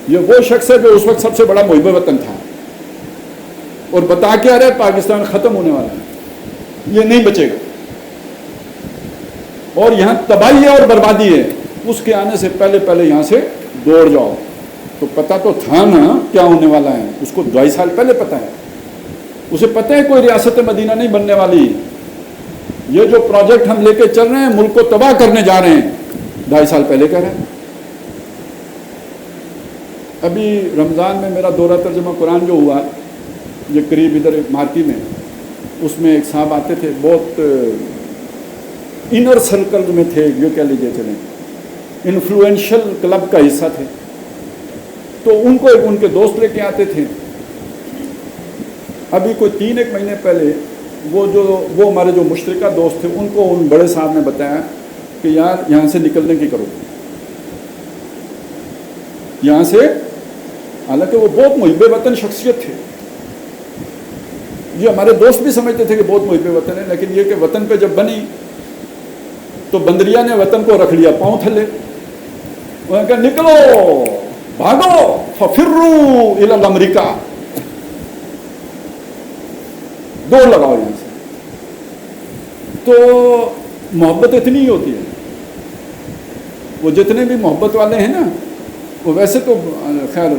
یہ وہ شخص ہے جو اس وقت سب سے بڑا محب وطن تھا، اور بتا کیا رہے پاکستان ختم ہونے والا ہے، یہ نہیں بچے گا، اور یہاں تباہی ہے اور بربادی ہے، اس کے آنے سے پہلے پہلے یہاں سے دوڑ جاؤ۔ تو پتہ تو تھا نا کیا ہونے والا ہے، اس کو 2.5 سال پہلے پتہ ہے، اسے پتہ ہے کوئی ریاست مدینہ نہیں بننے والی، یہ جو پروجیکٹ ہم لے کے چل رہے ہیں ملک کو تباہ کرنے جا رہے ہیں، 2.5 سال پہلے کہہ رہے ہیں۔ ابھی رمضان میں میرا دورہ ترجمہ قرآن جو ہوا، یہ قریب ادھر مارکی میں، اس میں ایک صاحب آتے تھے، بہت انر سرکل میں تھے، یہ کہہ لیجیے چلیں، انفلوئنشل کلب کا حصہ تھے، تو ان کو ایک ان کے دوست لے کے آتے تھے۔ ابھی کوئی 3-1 مہینے پہلے وہ ہمارے جو مشترکہ دوست تھے، ان کو ان بڑے صاحب نے بتایا کہ یار یہاں سے نکلنے کی کرو، یہاں سے، حالانکہ وہ بہت محب وطن شخصیت تھے، یہ ہمارے دوست بھی سمجھتے تھے کہ بہت محب وطن ہے، لیکن یہ کہ وطن پہ جب بنی تو بندریا نے وطن کو رکھ لیا پاؤں تھلے، انہوں نے کہا نکلو، بھاگو، ففروا الی امریکہ، دوڑ لگاؤ یہاں سے۔ تو محبت اتنی ہی ہوتی ہے، وہ جتنے بھی محبت والے ہیں نا، وہ ویسے تو خیر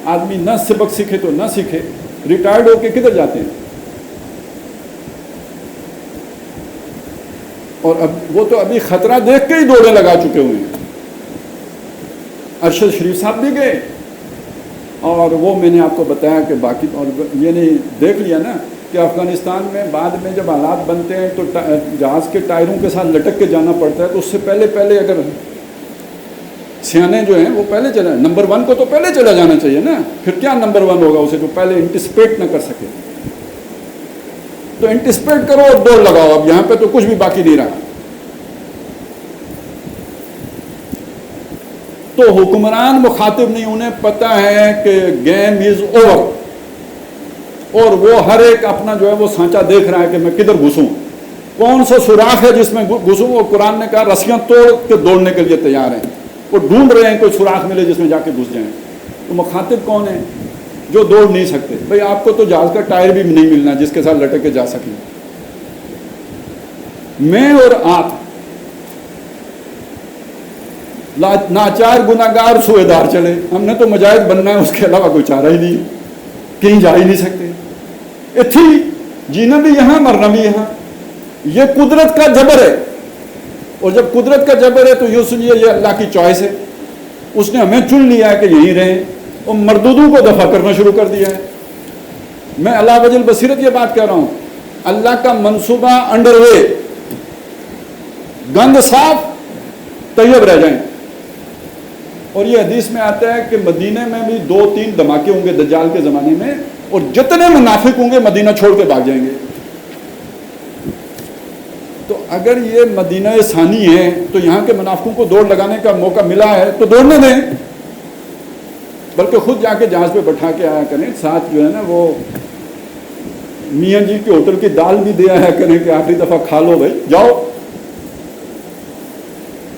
آدمی نہ سبق سیکھے تو نہ سیکھے، ریٹائرڈ ہو کے کدھر جاتے ہیں، اور اب وہ تو ابھی خطرہ دیکھ کے ہی دوڑے لگا چکے ہوئے ہیں۔ ارشد شریف صاحب بھی گئے، اور وہ میں نے آپ کو بتایا کہ باقی، اور یہ نہیں دیکھ لیا نا کہ افغانستان میں بعد میں جب حالات بنتے ہیں تو جہاز کے ٹائروں کے ساتھ لٹک کے جانا پڑتا ہے، تو اس سے پہلے اگر سیانے جو ہیں وہ پہلے چلے، نمبر 1 کو تو پہلے چلا جانا چاہیے نا، پھر کیا نمبر 1 ہوگا اسے جو پہلے انٹسپیٹ نہ کر سکے۔ تو انٹسپیٹ کرو اور دوڑ لگاؤ، اب یہاں پہ تو کچھ بھی باقی نہیں رہا۔ تو حکمران مخاطب نہیں، انہیں پتہ ہے کہ گیم از اوور، اور وہ ہر ایک اپنا جو ہے وہ سانچہ دیکھ رہا ہے کہ میں کدھر گھسوں، کون سا سوراخ ہے جس میں گھسوں، اور قرآن نے کہا رسیاں توڑ کے دوڑنے کے لیے تیار ہیں، وہ ڈھونڈ رہے ہیں کوئی سوراخ ملے جس میں جا کے گھس جائیں۔ تو مخاطب کون ہے؟ جو دوڑ نہیں سکتے۔ بھئی آپ کو تو جہاز کا ٹائر بھی نہیں ملنا جس کے ساتھ لٹک کے جا سکیں۔ میں اور آپ ناچار گناہگار سوئے دار چلے، ہم نے تو مجاہد بننا ہے، اس کے علاوہ کوئی چارہ ہی نہیں، کہیں جا ہی نہیں سکتے، اتھی جینا بھی یہاں مرنا بھی یہاں، یہ قدرت کا جبر ہے۔ اور جب قدرت کا جبر ہے تو یہ سنیے یہ اللہ کی چوائس ہے، اس نے ہمیں چن لیا ہے کہ یہیں رہیں، اور مردودوں کو دفع کرنا شروع کر دیا ہے۔ میں اللہ وجل بصیرت یہ بات کہہ رہا ہوں، اللہ کا منصوبہ انڈر وے، گند صاف طیب رہ جائیں۔ اور یہ حدیث میں آتا ہے کہ مدینے میں بھی 2-3 دھماکے ہوں گے دجال کے زمانے میں، اور جتنے منافق ہوں گے مدینہ چھوڑ کے بھاگ جائیں گے۔ تو اگر یہ مدینہ ثانی ہے تو یہاں کے منافقوں کو دوڑ لگانے کا موقع ملا ہے تو دوڑنے دیں، بلکہ خود جا کے جہاز پہ بٹھا کے آیا کریں، ساتھ جو ہے نا وہ میاں جی کے ہوٹل کی دال بھی دیا ہے کریں کہ آخری دفعہ کھا لو بھائی، جاؤ۔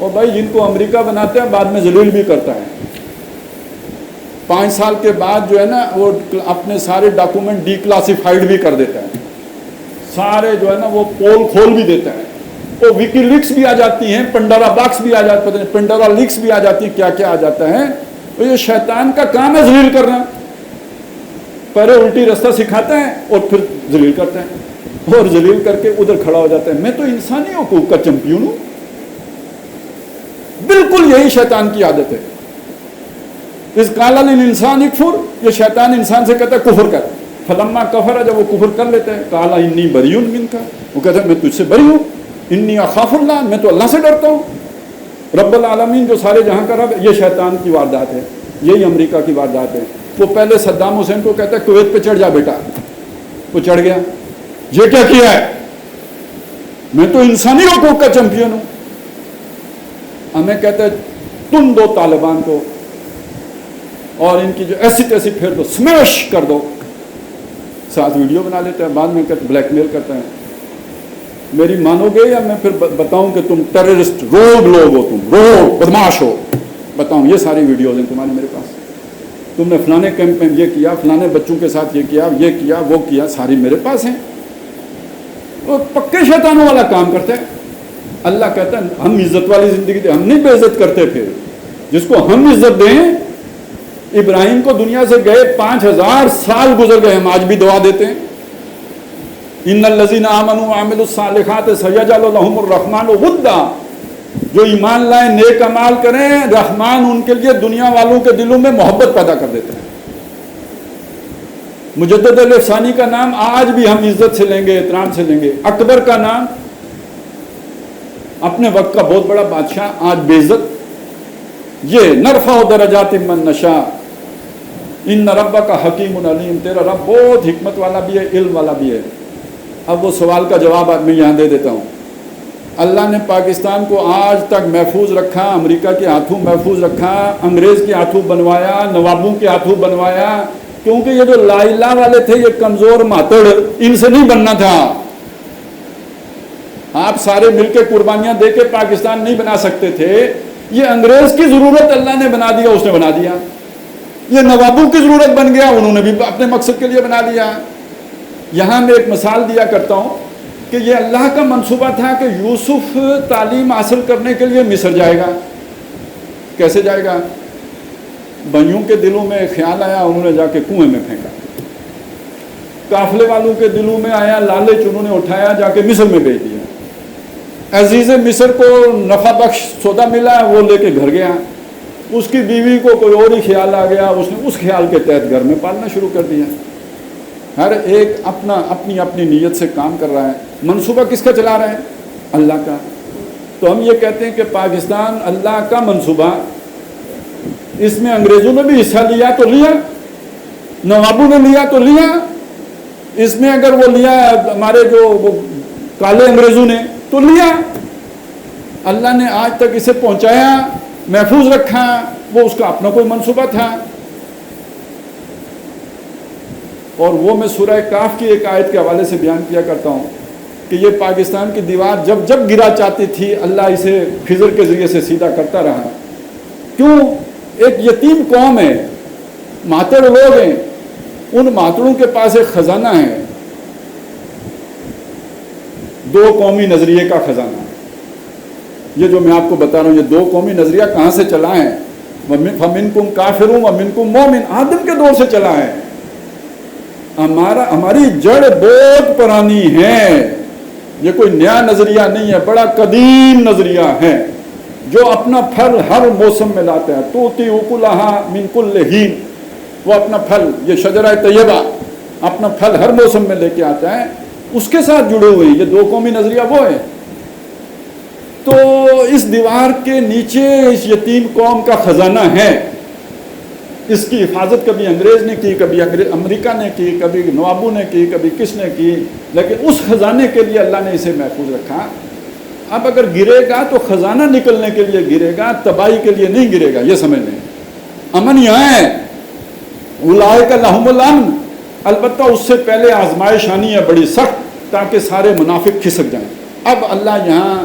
اور بھائی جن کو امریکہ بناتے ہیں بعد میں ذلیل بھی کرتا ہے. 5 سال کے بعد جو ہے نا وہ اپنے سارے ڈاکومنٹ ڈی کلاسیفائڈ بھی کر دیتا ہے, سارے جو ہے نا وہ پول کھول بھی دیتا ہے. وہ وکی لیکس بھی آ جاتی ہیں, پنڈورا باکس بھی آ جاتا ہے, پتہ نہیں پنڈورا لیکس بھی آ جاتی ہیں, کیا کیا آ جاتا ہے. تو یہ شیطان کا کام ہے ذلیل کرنا. پہلے الٹی راستہ سکھاتا ہے اور پھر ذلیل کرتا ہے, اور ذلیل کر کے ادھر کھڑا ہو جاتا ہے میں تو انسانی حقوق کا چمپیون ہوں. بالکل یہی شیطان کی عادت ہے. اس قال للانسان اکفر, یہ شیطان انسان سے کہتا ہے کفر کر. فلما کفر, جب وہ کفر کر لیتے ہیں, قال انی بری منک, وہ کہتا ہے میں تجھ سے بری ہوں. انی اخاف اللہ, میں تو اللہ سے ڈرتا ہوں. رب العالمین جو سارے جہاں کا رب, یہ شیطان کی واردات ہے, یہی امریکہ کی واردات ہے. وہ پہلے صدام حسین کو کہتا ہے کویت پہ چڑھ جا بیٹا, وہ چڑھ گیا. یہ کیا کیا ہے, میں تو انسانی حقوق کا چمپئن ہوں. ہمیں کہتا ہے تم دو طالبان کو اور ان کی جو ایسی تیسی پھیر دو, سمیش کر دو. ساتھ ویڈیو بنا لیتے ہیں, بعد میں کہتے بلیک میل کرتے ہیں. میری مانو گے یا میں پھر بتاؤں کہ تم ٹیررسٹ روگ لوگ ہو, تم روگ بدماش ہو, بتاؤں. یہ ساری ویڈیوز ہیں تمہاری میرے پاس, تم نے فلانے کیمپ میں یہ کیا, فلانے بچوں کے ساتھ یہ کیا وہ کیا, ساری میرے پاس ہیں. وہ پکے شیطانوں والا کام کرتے ہیں. اللہ کہتا ہے ہم عزت والی زندگی دیں, ہم نہیں بے عزت کرتے. پھر جس کو ہم عزت دیں, ابراہیم کو دنیا سے گئے 5000 سال گزر گئے, ہم آج بھی دعا دیتے ہیں ان الذین آمنوا وعملوا الصالحات سیجعل لهم الرحمن ودا. جو ایمان لائیں, نیک اعمال کریں, رحمان ان کے لیے دنیا والوں کے دلوں میں محبت پیدا کر دیتے ہیں. مجدد الافسانی کا نام آج بھی ہم عزت سے لیں گے, احترام سے لیں گے. اکبر کا نام, اپنے وقت کا بہت بڑا بادشاہ, آج بے عزت. یہ نرفع درجات من نشاء ان ربک حکیم علیم, تیرا رب بہت حکمت والا بھی ہے, علم والا بھی ہے. اب وہ سوال کا جواب میں یہاں دے دیتا ہوں. اللہ نے پاکستان کو آج تک محفوظ رکھا, امریکہ کے ہاتھوں محفوظ رکھا, انگریز کے ہاتھوں بنوایا, نوابوں کے ہاتھوں بنوایا, کیونکہ یہ جو لا الہ والے تھے یہ کمزور ماتڑ, ان سے نہیں بننا تھا. آپ سارے مل کے قربانیاں دے کے پاکستان نہیں بنا سکتے تھے. یہ انگریز کی ضرورت اللہ نے بنا دیا, اس نے بنا دیا. یہ نوابوں کی ضرورت بن گیا, انہوں نے بھی اپنے مقصد کے لیے بنا لیا. یہاں میں ایک مثال دیا کرتا ہوں کہ یہ اللہ کا منصوبہ تھا کہ یوسف تعلیم حاصل کرنے کے لیے مصر جائے گا. کیسے جائے گا؟ بھائیوں کے دلوں میں خیال آیا, انہوں نے جا کے کنویں میں پھینکا. قافلے والوں کے دلوں میں آیا لالچ, انہوں نے اٹھایا, جا کے مصر میں بھیج دیا. عزیز مصر کو نفع بخش سودا ملا, وہ لے کے گھر گیا. اس کی بیوی کو کوئی اور ہی خیال آ گیا, اس نے اس خیال کے تحت گھر میں پالنا شروع کر دیا. ہر ایک اپنی نیت سے کام کر رہا ہے. منصوبہ کس کا چلا رہا ہے؟ اللہ کا. تو ہم یہ کہتے ہیں کہ پاکستان اللہ کا منصوبہ, اس میں انگریزوں نے بھی حصہ لیا تو لیا, نوابوں نے لیا تو لیا. اس میں اگر وہ لیا ہمارے جو وہ کالے انگریزوں نے تو لیا. اللہ نے آج تک اسے پہنچایا, محفوظ رکھا, وہ اس کا اپنا کوئی منصوبہ تھا. اور وہ میں سورہ کاف کی ایک آیت کے حوالے سے بیان کیا کرتا ہوں کہ یہ پاکستان کی دیوار جب جب گرا چاہتی تھی, اللہ اسے خضر کے ذریعے سے سیدھا کرتا رہا. کیوں؟ ایک یتیم قوم ہے, ماتڑ لوگ ہیں, ان ماتڑوں کے پاس ایک خزانہ ہے, 2 قومی نظریے کا خزانہ. یہ جو میں آپ کو بتا رہا ہوں, یہ 2 قومی نظریہ کہاں سے چلا ہے؟ فَمِنْكُمْ كَافِرٌ وَمِنْكُمْ مُؤْمِنٌ, آدم کے دور سے چلا ہے. ہماری جڑ بہت پرانی ہے, یہ کوئی نیا نظریہ نہیں ہے, بڑا قدیم نظریہ ہے جو اپنا پھل ہر موسم میں لاتا ہے. تُؤْتِي أُكُلَهَا مِنْ كُلِّ حِينٍ, وہ اپنا پھل, یہ شجرہ طیبہ اپنا پھل ہر موسم میں لے کے آتا ہے. اس کے ساتھ جڑے ہوئے یہ 2 قومی نظریہ وہ ہے. تو اس دیوار کے نیچے اس یتیم قوم کا خزانہ ہے. اس کی حفاظت کبھی انگریز نے کی, کبھی امریکہ نے کی, کبھی نوابوں نے کی, کبھی کس نے کی, لیکن اس خزانے کے لیے اللہ نے اسے محفوظ رکھا. اب اگر گرے گا تو خزانہ نکلنے کے لیے گرے گا, تباہی کے لیے نہیں گرے گا. یہ سمجھ لیں, امن یہاں ہے, اولئک لہم الامن. البتہ اس سے پہلے آزمائش آنی ہے بڑی سخت, تاکہ سارے منافق کھسک جائیں. اب اللہ یہاں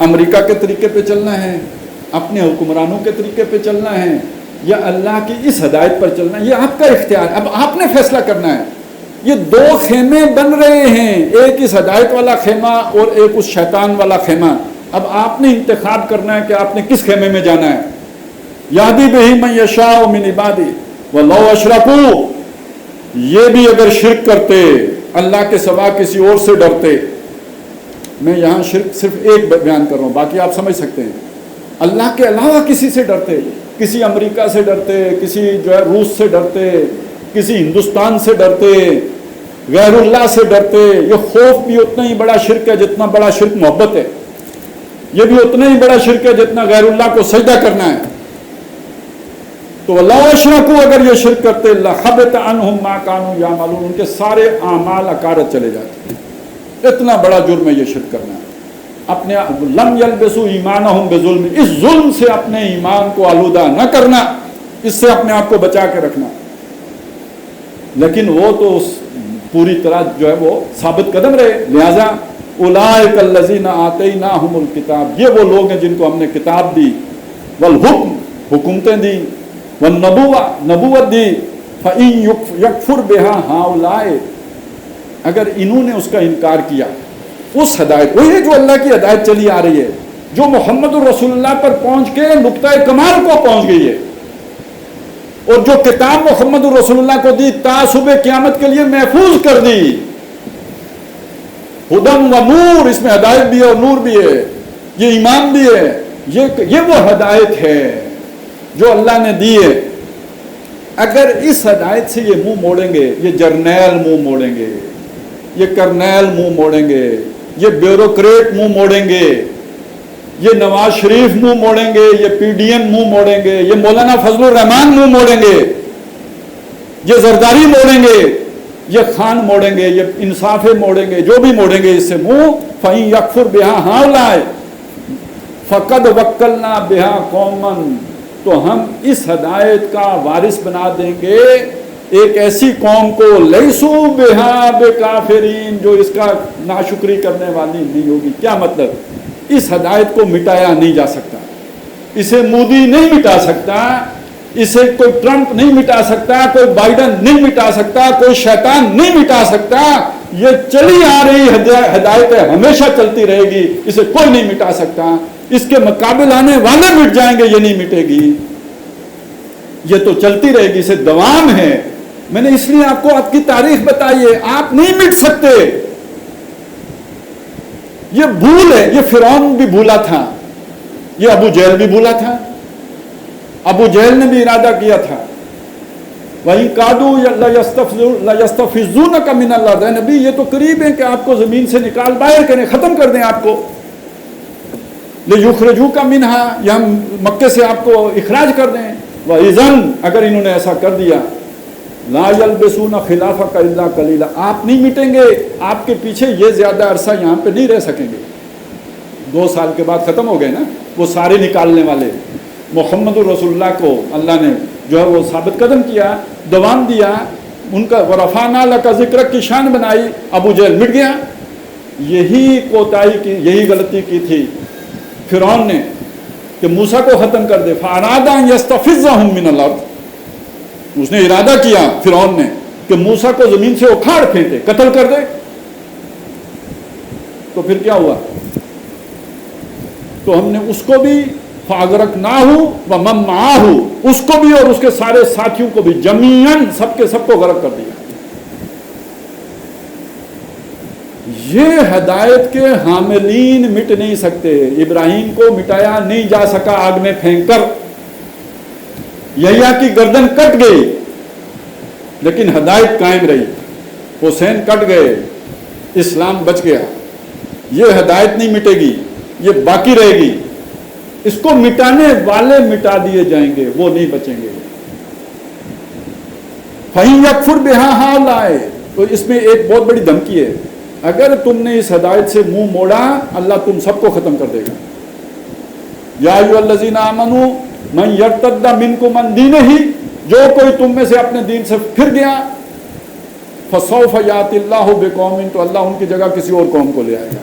امریکہ کے طریقے پہ چلنا ہے، اپنے حکمرانوں کے طریقے پہ چلنا ہے، یا اللہ کی اس ہدایت پر چلنا ہے، یہ آپ کا اختیار ہے، اب آپ نے فیصلہ کرنا ہے۔ یہ دو خیمے بن رہے ہیں، ایک اس ہدایت والا خیمہ اور ایک اس شیطان والا خیمہ، اب آپ نے انتخاب کرنا ہے کہ آپ نے کس خیمے میں جانا ہے۔ یہدی بہ من یشاء من عبادہ ولو اشرکوا، یہ بھی اگر شرک کرتے، اللہ کے سوا کسی اور سے ڈرتے، میں یہاں شرک صرف ایک بیان کر رہا ہوں، باقی آپ سمجھ سکتے ہیں، اللہ کے علاوہ کسی سے ڈرتے، کسی امریکہ سے ڈرتے، کسی جو ہے روس سے ڈرتے، کسی ہندوستان سے ڈرتے، غیر اللہ سے ڈرتے، یہ خوف بھی اتنا ہی بڑا شرک ہے جتنا بڑا شرک محبت ہے، یہ بھی اتنا ہی بڑا شرک ہے جتنا غیر اللہ کو سجدہ کرنا ہے۔ تو لو اشرکوا، اگر یہ شرک کرتے، لحبط عنہم ما کانوا یعملون، ان کے سارے اعمال اکارت چلے جاتے۔ اتنا بڑا جرم ہے یہ شرک کرنا ہے۔ اپنے لم یلبسوا ایمانہم بظلم، اس ظلم سے اپنے ایمان کو آلودہ نہ کرنا، اس سے اپنے آپ کو بچا کے رکھنا۔ لیکن وہ تو پوری طرح جو ہے وہ ثابت قدم رہے، لہذا اولئک الذین آتیناہم الکتاب، یہ وہ لوگ ہیں جن کو ہم نے کتاب دی، والحکم، حکومتیں دی، نبوت دی، فَإِن يَكْفُرْ بِهَا هَؤُلَاءِ، اگر انہوں نے اس کا انکار کیا، اس ہدایت، وہی جو اللہ کی ہدایت چلی آ رہی ہے، جو محمد الرسول اللہ پر پہنچ کے نقطۂ کمال کو پہنچ گئی ہے، اور جو کتاب محمد الرسول اللہ کو دی تا صبح قیامت کے لیے محفوظ کر دی، ہدم و نور، اس میں ہدایت بھی ہے اور نور بھی ہے، یہ ایمان بھی ہے، یہ وہ ہدایت ہے جو اللہ نے دی ہے۔ اگر اس ہدایت سے یہ منہ موڑیں گے، یہ جرنیل منہ موڑیں گے، یہ کرنیل منہ موڑیں گے، یہ بیوروکریٹ منہ موڑیں گے، یہ نواز شریف منہ موڑیں گے، یہ پی ڈی ایم منہ موڑیں گے، یہ مولانا فضل الرحمان منہ موڑیں گے، یہ زرداری موڑیں گے، یہ خان موڑیں گے، یہ انصاف موڑیں گے، جو بھی موڑیں گے اس سے منہ، فَإِن يَكْفُرْ بِهَا هَؤُلَاءِ فَقَدْ وَكَّلْنَا بِهَا قَوْمًا، تو ہم اس ہدایت کا وارث بنا دیں گے ایک ایسی قوم کو، لیسوا بہا بکافرین، جو اس کا ناشکری کرنے والی نہیں ہوگی۔ کیا مطلب؟ اس ہدایت کو مٹایا نہیں جا سکتا، اسے مودی نہیں مٹا سکتا، اسے کوئی ٹرمپ نہیں مٹا سکتا، کوئی بائیڈن نہیں مٹا سکتا، کوئی شیطان نہیں مٹا سکتا، یہ چلی آ رہی ہدایت ہے، ہمیشہ چلتی رہے گی، اسے کوئی نہیں مٹا سکتا، اس کے مقابل آنے والے مٹ جائیں گے، یہ نہیں مٹے گی، یہ تو چلتی رہے گی، اسے دوام ہے۔ میں نے اس لیے آپ کو آپ کی تاریخ بتائی ہے، آپ نہیں مٹ سکتے، یہ بھول ہے، یہ فرعون بھی بھولا تھا، یہ ابو جہل بھی بھولا تھا، ابو جہل نے بھی ارادہ کیا تھا، وَإِن كَادُوا لَيَسْتَفِزُّونَكَ مِنَ الْأَرْضِ، نبی یہ تو قریب ہے کہ آپ کو زمین سے نکال باہر کریں، ختم کر دیں آپ کو، لِيُخْرِجُوكَ مِنْهَا، یا ہم مکے سے آپ کو اخراج کر دیں، وَإِذًا، اگر انہوں نے ایسا کر دیا، لَا يَلْبِسُونَ خِلَافَكَ إِلَّا قَلِيلًا، آپ نہیں مٹیں گے، آپ کے پیچھے یہ زیادہ عرصہ یہاں پہ نہیں رہ سکیں گے۔ 2 سال کے بعد ختم ہو گئے نا وہ سارے نکالنے والے، محمد الرسول اللہ کو اللہ نے جو ہے وہ ثابت قدم کیا، دوام دیا، ان کا وَرَفَعْنَا لَكَ ذِكْرَكَ کی شان بنائی، ابو جہل مٹ گیا۔ یہی کوتاہی کی، یہی غلطی کی تھی فرعون نے کہ موسیٰ کو ختم کر دے، فَأَرَادَ أَن يَسْتَفِزَّهُم مِّنَ الْأَرْضِ، اس نے ارادہ کیا فرعون نے کہ موسیٰ کو زمین سے اکھاڑ پھینکے، قتل کر دے، تو پھر کیا ہوا؟ تو ہم نے اس کو بھی فَأَغْرَقْنَاهُ وَمَن مَّعَهُ، اس کو بھی اور اس کے سارے ساتھیوں کو بھی جمیعاً، سب کے سب کو غرق کر دیا۔ یہ ہدایت کے حاملین مٹ نہیں سکتے، ابراہیم کو مٹایا نہیں جا سکا آگ میں پھینک کر، یحییٰ کی گردن کٹ گئی لیکن ہدایت قائم رہی، حسین کٹ گئے، اسلام بچ گیا، یہ ہدایت نہیں مٹے گی، یہ باقی رہے گی، اس کو مٹانے والے مٹا دیے جائیں گے، وہ نہیں بچیں گے۔ فَإِن يَكْفُرْ بِهَا هَؤُلَاءِ، تو اس میں ایک بہت بڑی دھمکی ہے، اگر تم نے اس ہدایت سے منہ موڑا، اللہ تم سب کو ختم کر دے گا۔ یا ایھا الذین آمنوا من یرتد منکم عن دینہ، جو کوئی تم میں سے اپنے دین سے پھر گیا، فسوف یأتی اللہ بقوم، تو اللہ ان کی جگہ کسی اور قوم کو لے آئے گا۔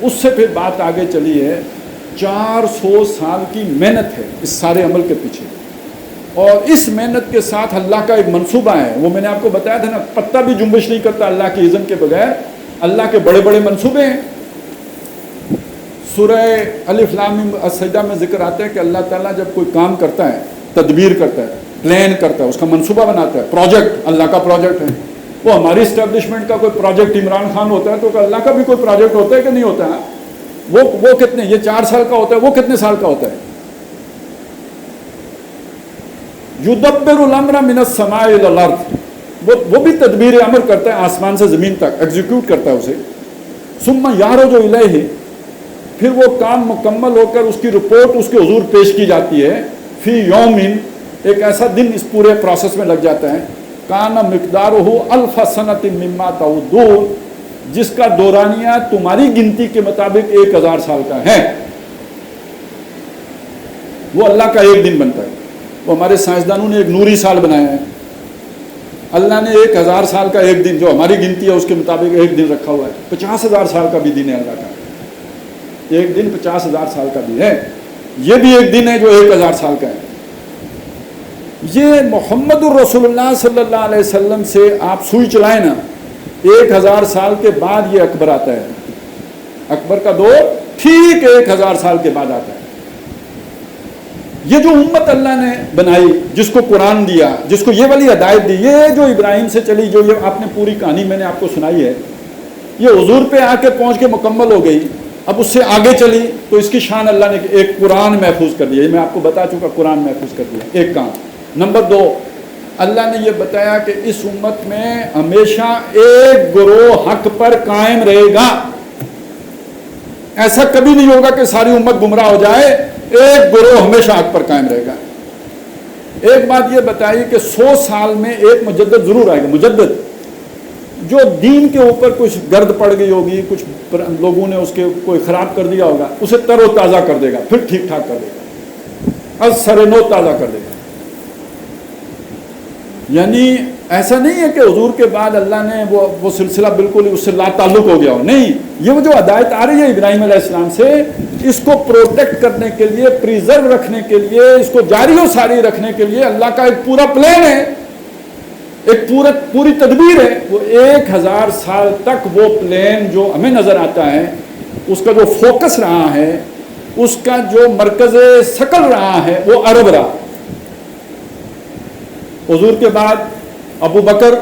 اس سے پھر بات آگے چلی ہے 400 سال کی محنت ہے اس سارے عمل کے پیچھے، اور اس محنت کے ساتھ اللہ کا ایک منصوبہ ہے. وہ میں نے آپ کو بتایا تھا نا، پتہ بھی جنبش نہیں کرتا اللہ کی اذن کے بغیر. اللہ کے بڑے بڑے منصوبے ہیں. سورہ الف لام میم السجدہ میں ذکر آتا ہے کہ اللہ تعالیٰ جب کوئی کام کرتا ہے، تدبیر کرتا ہے، پلان کرتا ہے، اس کا منصوبہ بناتا ہے. پروجیکٹ اللہ کا پروجیکٹ ہے. وہ ہماری اسٹیبلشمنٹ کا کوئی پروجیکٹ عمران خان ہوتا ہے تو اللہ کا بھی کوئی پروجیکٹ ہوتا ہے کہ نہیں ہوتا ہے؟ وہ کتنے، یہ 4 سال کا ہوتا ہے، وہ کتنے سال کا ہوتا ہے؟ یدبر الامر من السماء الی الارض، وہ بھی تدبیر امر کرتا ہے آسمان سے زمین تک، ایگزیکیوٹ کرتا ہے اسے. ثم یعرج الیہ، پھر وہ کام مکمل ہو کر اس کی رپورٹ اس کے حضور پیش کی جاتی ہے. فی یومن، ایک ایسا دن اس پورے پروسیس میں لگ جاتا ہے. کان مقدارہ الف سنۃ مما تعدون، جس کا دورانیہ تمہاری گنتی کے مطابق 1000 سال کا ہے. وہ اللہ کا ایک دن بنتا ہے. وہ ہمارے سائنسدانوں نے ایک نوری سال بنایا ہے. اللہ نے 1000 سال کا ایک دن جو ہماری گنتی ہے اس کے مطابق ایک دن رکھا ہوا ہے. 50,000 سال کا بھی دن ہے اللہ کا. ایک دن 50,000 سال کا بھی ہے. یہ بھی ایک دن ہے جو 1000 سال کا ہے. یہ محمد الرسول اللہ صلی اللہ علیہ وسلم سے آپ سوئی چلائیں نا، 1000 سال کے بعد یہ اکبر آتا ہے. اکبر کا دور ٹھیک 1000 سال کے بعد آتا ہے. یہ جو امت اللہ نے بنائی، جس کو قرآن دیا، جس کو یہ والی ہدایت دی، یہ جو ابراہیم سے چلی، جو یہ آپ نے پوری کہانی میں نے آپ کو سنائی ہے، یہ حضور پہ آ کے پہنچ کے مکمل ہو گئی. اب اس سے آگے چلی تو اس کی شان اللہ نے ایک قرآن محفوظ کر دیا. یہ میں آپ کو بتا چکا، قرآن محفوظ کر دیا، ایک کام. نمبر 2، اللہ نے یہ بتایا کہ اس امت میں ہمیشہ ایک گروہ حق پر قائم رہے گا. ایسا کبھی نہیں ہوگا کہ ساری امت گمراہ ہو جائے. ایک گروہ ہمیشہ حق پر قائم رہے گا. ایک بات یہ بتائی کہ 100 سال میں ایک مجدد ضرور آئے گا. مجدد جو دین کے اوپر کچھ گرد پڑ گئی ہوگی، کچھ لوگوں نے اس کے کوئی خراب کر دیا ہوگا، اسے تر و تازہ کر دے گا، پھر ٹھیک ٹھاک کر دے گا، از سر نو تازہ کر دے گا. یعنی ایسا نہیں ہے کہ حضور کے بعد اللہ نے وہ سلسلہ بالکل اس سے لا تعلق ہو گیا ہو. نہیں، یہ وہ جو ہدایت آ رہی ہے ابراہیم علیہ السلام سے، اس کو پروٹیکٹ کرنے کے لیے، پریزرو رکھنے کے لیے، اس کو جاری و ساری رکھنے کے لیے اللہ کا ایک پورا پلان ہے، ایک پوری تدبیر ہے. وہ 1000 سال تک وہ پلان جو ہمیں نظر آتا ہے، اس کا جو فوکس رہا ہے، اس کا جو مرکز ثقل رہا ہے، وہ عرب رہا. حضور کے بعد ابو بکر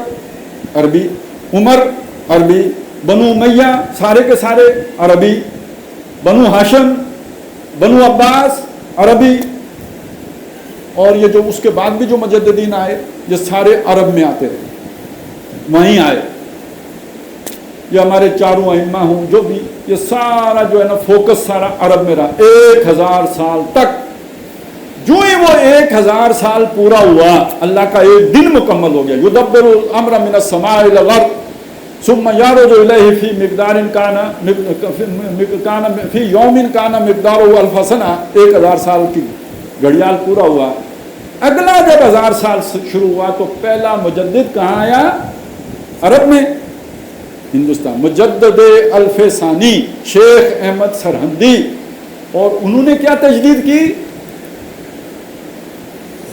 عربی، عمر عربی، بنو امیہ سارے کے سارے عربی، بنو ہاشم، بنو عباس عربی، اور یہ جو اس کے بعد بھی جو مجددین آئے یہ سارے عرب میں آتے رہے، وہیں آئے. یہ ہمارے چاروں ائمہ ہوں جو بھی، یہ سارا جو ہے نا فوکس سارا عرب میں رہا 1000 سال تک. جو ہی وہ 1000 سال پورا ہوا، اللہ کا ایک دن مکمل ہو گیا. یدبر الامر من السماء الی الارض ثم یعرج الیہ فی مقدار کان فی یوم کان مقدارہ الف سنہ. 1000 سال کی گھڑیال پورا ہوا. اگلا جب 1000 سال شروع ہوا تو پہلا مجدد کہاں آیا؟ عرب میں، ہندوستان. مجدد الف ثانی شیخ احمد سرہندی. اور انہوں نے کیا تجدید کی؟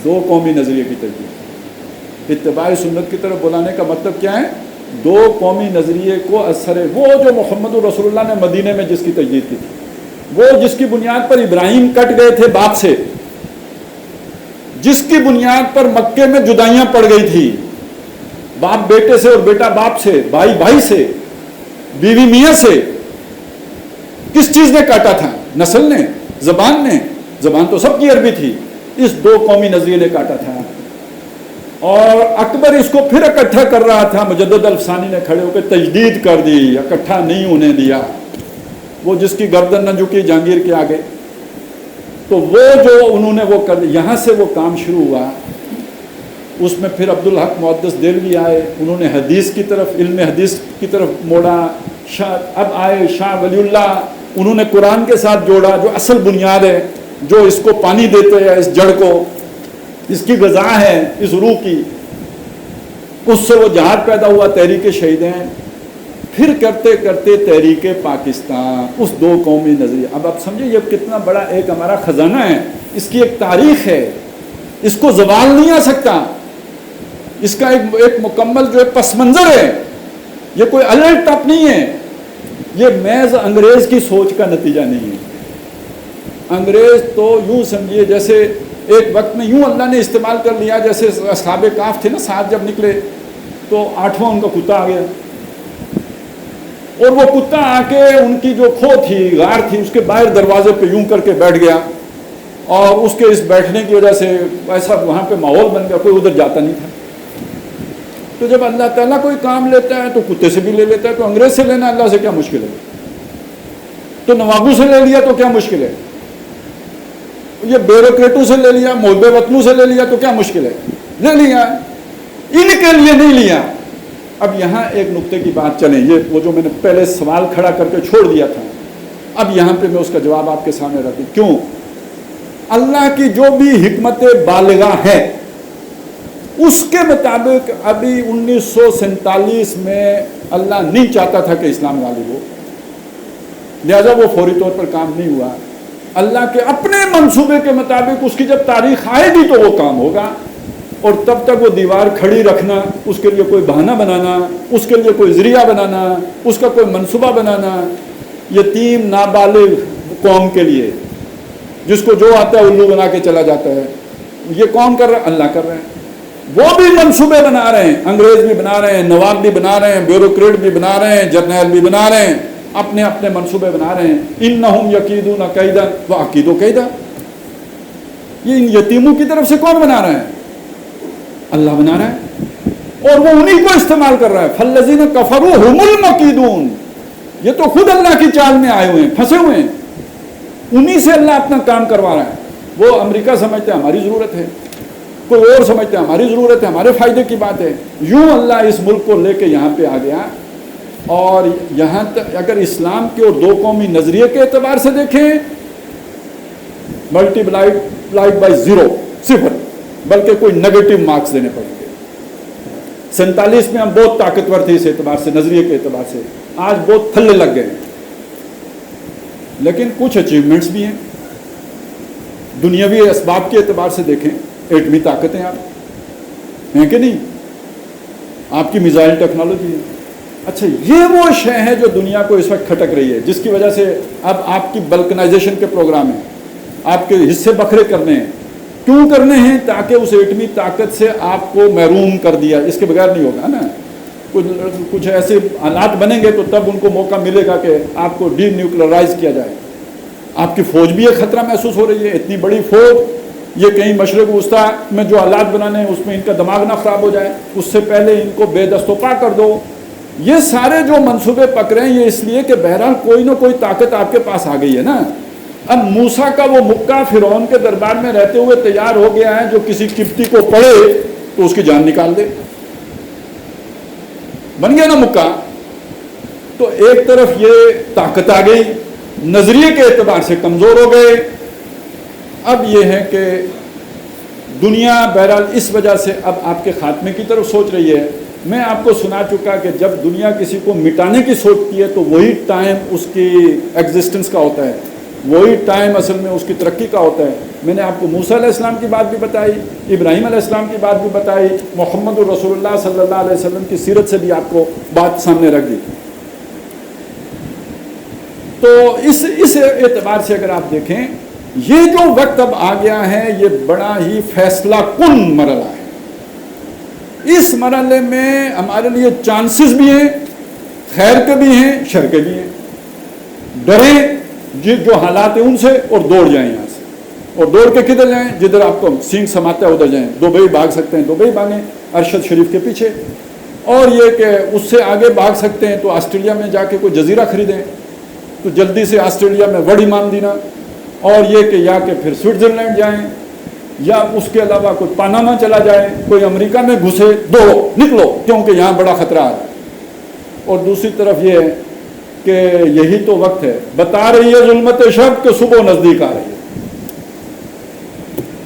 2 قومی نظریے کی تجدید. اتباع سنت کی طرف بلانے کا مطلب کیا ہے؟ 2 قومی نظریے کو اثر، وہ جو محمد رسول اللہ نے مدینے میں جس کی تجدید کی تھی، وہ جس کی بنیاد پر ابراہیم کٹ گئے تھے باپ سے، جس کی بنیاد پر مکے میں جدائیاں پڑ گئی تھی، باپ بیٹے سے اور بیٹا باپ سے، بھائی بھائی سے، بیوی میاں سے. کس چیز نے کاٹا تھا؟ نسل نے، زبان نے. زبان تو سب کی عربی تھی، اس 2 قومی نظریے نے کاٹا تھا. اور اکبر اس کو پھر اکٹھا کر رہا تھا. مجدد الفسانی نے کھڑے ہو کے تجدید کر دی، اکٹھا نہیں ہونے دیا. وہ جس کی گردن نہ جھکی جہانگیر کے آگے، تو وہ جو انہوں نے وہ کر دیا. یہاں سے وہ کام شروع ہوا. اس میں پھر عبدالحق محدث دہلوی آئے، انہوں نے حدیث کی طرف، علم حدیث کی طرف موڑا. اب آئے شاہ ولی اللہ، انہوں نے قرآن کے ساتھ جوڑا جو اصل بنیاد ہے، جو اس کو پانی دیتے ہیں، اس جڑ کو، اس کی غذا ہے، اس روح کی. اس سے وہ جہاد پیدا ہوا، تحریک شہیدین. پھر کرتے کرتے تحریک پاکستان، اس دو قومی نظریہ. اب آپ سمجھے یہ کتنا بڑا ایک ہمارا خزانہ ہے، اس کی ایک تاریخ ہے، اس کو زوال نہیں آ سکتا، اس کا ایک مکمل جو ہے پس منظر ہے. یہ کوئی الرٹ ٹپ نہیں ہے، یہ محض انگریز کی سوچ کا نتیجہ نہیں ہے. انگریز تو یوں سمجھیے جیسے ایک وقت میں یوں اللہ نے استعمال کر لیا، جیسے اصحاب کہف تھے نا، 7 جب نکلے تو 8واں ان کا کتا آ گیا، اور وہ کتا آ کے ان کی جو کھو تھی، غار تھی، اس کے باہر دروازے پہ یوں کر کے بیٹھ گیا، اور اس کے اس بیٹھنے کی وجہ سے ایسا وہاں پہ ماحول بن گیا، کوئی ادھر جاتا نہیں تھا. تو جب اللہ تعالیٰ کوئی کام لیتا ہے تو کتے سے بھی لے لیتا ہے، تو انگریز سے لینا اللہ سے کیا مشکل ہے؟ تو نوابوں سے لے لیا تو کیا مشکل ہے؟ یہ بیوروکریٹوں سے لے لیا، محب وطنوں سے لے لیا تو کیا مشکل ہے؟ لے لیا، ان کے لیے نہیں لیا. اب یہاں ایک نقطے کی بات چلیں، یہ وہ جو میں نے پہلے سوال کھڑا کر کے چھوڑ دیا تھا، اب یہاں پہ میں اس کا جواب آپ کے سامنے رکھ دوں. کیوں؟ اللہ کی جو بھی حکمت بالغہ ہے اس کے مطابق ابھی 1947 میں اللہ نہیں چاہتا تھا کہ اسلام غالب ہو، لہذا وہ فوری طور پر کام نہیں ہوا. اللہ کے اپنے منصوبے کے مطابق اس کی جب تاریخ آئے گی تو وہ کام ہوگا، اور تب تک وہ دیوار کھڑی رکھنا، اس کے لیے کوئی بہانہ بنانا، اس کے لیے کوئی ذریعہ بنانا، اس کا کوئی منصوبہ بنانا، یتیم نابالغ قوم کے لیے جس کو جو آتا ہے الو بنا کے چلا جاتا ہے، یہ کون کر رہا ہے؟ اللہ کر رہے ہیں. وہ بھی منصوبے بنا رہے ہیں، انگریز بھی بنا رہے ہیں، نواب بھی بنا رہے ہیں، بیوروکریٹ بھی بنا رہے ہیں، جرنیل بھی بنا رہے ہیں، اپنے اپنے منصوبے بنا رہے ہیں. انہم یکیدون کیدا واکید کیدا. یہ ان یتیموں کی طرف سے کون بنا رہا ہے؟ اللہ بنا رہا ہے، اور وہ انہی کو استعمال کر رہا ہے. فالذین کفروا هم المکیدون. یہ تو خود اللہ کی چال میں آئے ہوئے ہیں، پھنسے ہوئے ہیں، انہی سے اللہ اپنا کام کروا رہا ہے. وہ امریکہ سمجھتے ہیں ہماری ضرورت ہے، کوئی اور سمجھتے ہیں ہماری ضرورت ہے، ہمارے فائدے کی بات ہے. یوں اللہ اس ملک کو لے کے یہاں پہ آ گیا. اور یہاں تک اگر اسلام کے اور دو قومی نظریے کے اعتبار سے دیکھیں، ملٹی پلائڈ بائی 0، 0، بلکہ کوئی نیگیٹو مارکس دینے پڑیں گے. 47 میں ہم بہت طاقتور تھے اس اعتبار سے، نظریے کے اعتبار سے، آج بہت تھلے لگ گئے. لیکن کچھ اچیومنٹس بھی ہیں. دنیاوی اسباب کے اعتبار سے دیکھیں، ایٹمی طاقتیں آپ ہیں کہ نہیں، آپ کی میزائل ٹیکنالوجی ہے. اچھا، یہ وہ شے ہے جو دنیا کو اس وقت کھٹک رہی ہے، جس کی وجہ سے اب آپ کی بلکنائزیشن کے پروگرام ہیں، آپ کے حصے بکھرے کرنے ہیں. کیوں کرنے ہیں؟ تاکہ اس ایٹمی طاقت سے آپ کو محروم کر دیا. اس کے بغیر نہیں ہوگا نا. کچھ ایسے حالات بنیں گے تو تب ان کو موقع ملے گا کہ آپ کو ڈی نیوکلرائز کیا جائے. آپ کی فوج بھی ایک خطرہ محسوس ہو رہی ہے. اتنی بڑی فوج، یہ کہیں مشرق وسطیٰ میں جو حالات بنانے ہیں اس میں ان کا دماغ نہ خراب ہو جائے، اس سے پہلے ان کو بے دست و پا کر دو. یہ سارے جو منصوبے پک رہے ہیں یہ اس لیے کہ بہرحال کوئی نہ کوئی طاقت آپ کے پاس آ گئی ہے نا. اب موسیٰ کا وہ مکہ فرعون کے دربار میں رہتے ہوئے تیار ہو گیا ہے، جو کسی قبطی کو پڑھے تو اس کی جان نکال دے. بن گیا نا مکہ. تو ایک طرف یہ طاقت آ گئی، نظریے کے اعتبار سے کمزور ہو گئے. اب یہ ہے کہ دنیا بہرحال اس وجہ سے اب آپ کے خاتمے کی طرف سوچ رہی ہے. میں آپ کو سنا چکا کہ جب دنیا کسی کو مٹانے کی سوچتی ہے تو وہی ٹائم اس کی ایگزسٹنس کا ہوتا ہے، وہی ٹائم اصل میں اس کی ترقی کا ہوتا ہے. میں نے آپ کو موسیٰ علیہ السلام کی بات بھی بتائی، ابراہیم علیہ السلام کی بات بھی بتائی، محمد الرسول اللہ صلی اللہ علیہ وسلم کی سیرت سے بھی آپ کو بات سامنے رکھ دی. تو اس اعتبار سے اگر آپ دیکھیں، یہ جو وقت اب آ گیا ہے یہ بڑا ہی فیصلہ کن مرحلہ ہے. اس مرحلے میں ہمارے لیے چانسز بھی ہیں، خیر کے بھی ہیں، شر کے بھی ہیں. ڈریں جو حالات ہیں ان سے، اور دوڑ جائیں یہاں سے. اور دوڑ کے کدھر جائیں؟ جدھر آپ کو سینگ سماتا ہے ادھر جائیں. دبئی بھاگ سکتے ہیں دبئی بھاگیں، ارشد شریف کے پیچھے. اور یہ کہ اس سے آگے بھاگ سکتے ہیں تو آسٹریلیا میں جا کے کوئی جزیرہ خریدیں تو جلدی سے آسٹریلیا میں وڈ امام دینا. اور یہ کہ یا کہ پھر سوئٹزرلینڈ جائیں، یا اس کے علاوہ کوئی پاناما چلا جائے، کوئی امریکہ میں گھسے، دوڑو نکلو کیونکہ یہاں بڑا خطرہ آ رہا ہے. اور دوسری طرف یہ ہے کہ یہی تو وقت ہے، بتا رہی ہے ظلمت شب کہ صبح نزدیک آ رہی ہے.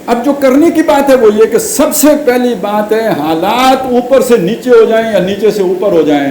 اب جو کرنے کی بات ہے وہ یہ کہ سب سے پہلی بات ہے حالات اوپر سے نیچے ہو جائیں یا نیچے سے اوپر ہو جائیں،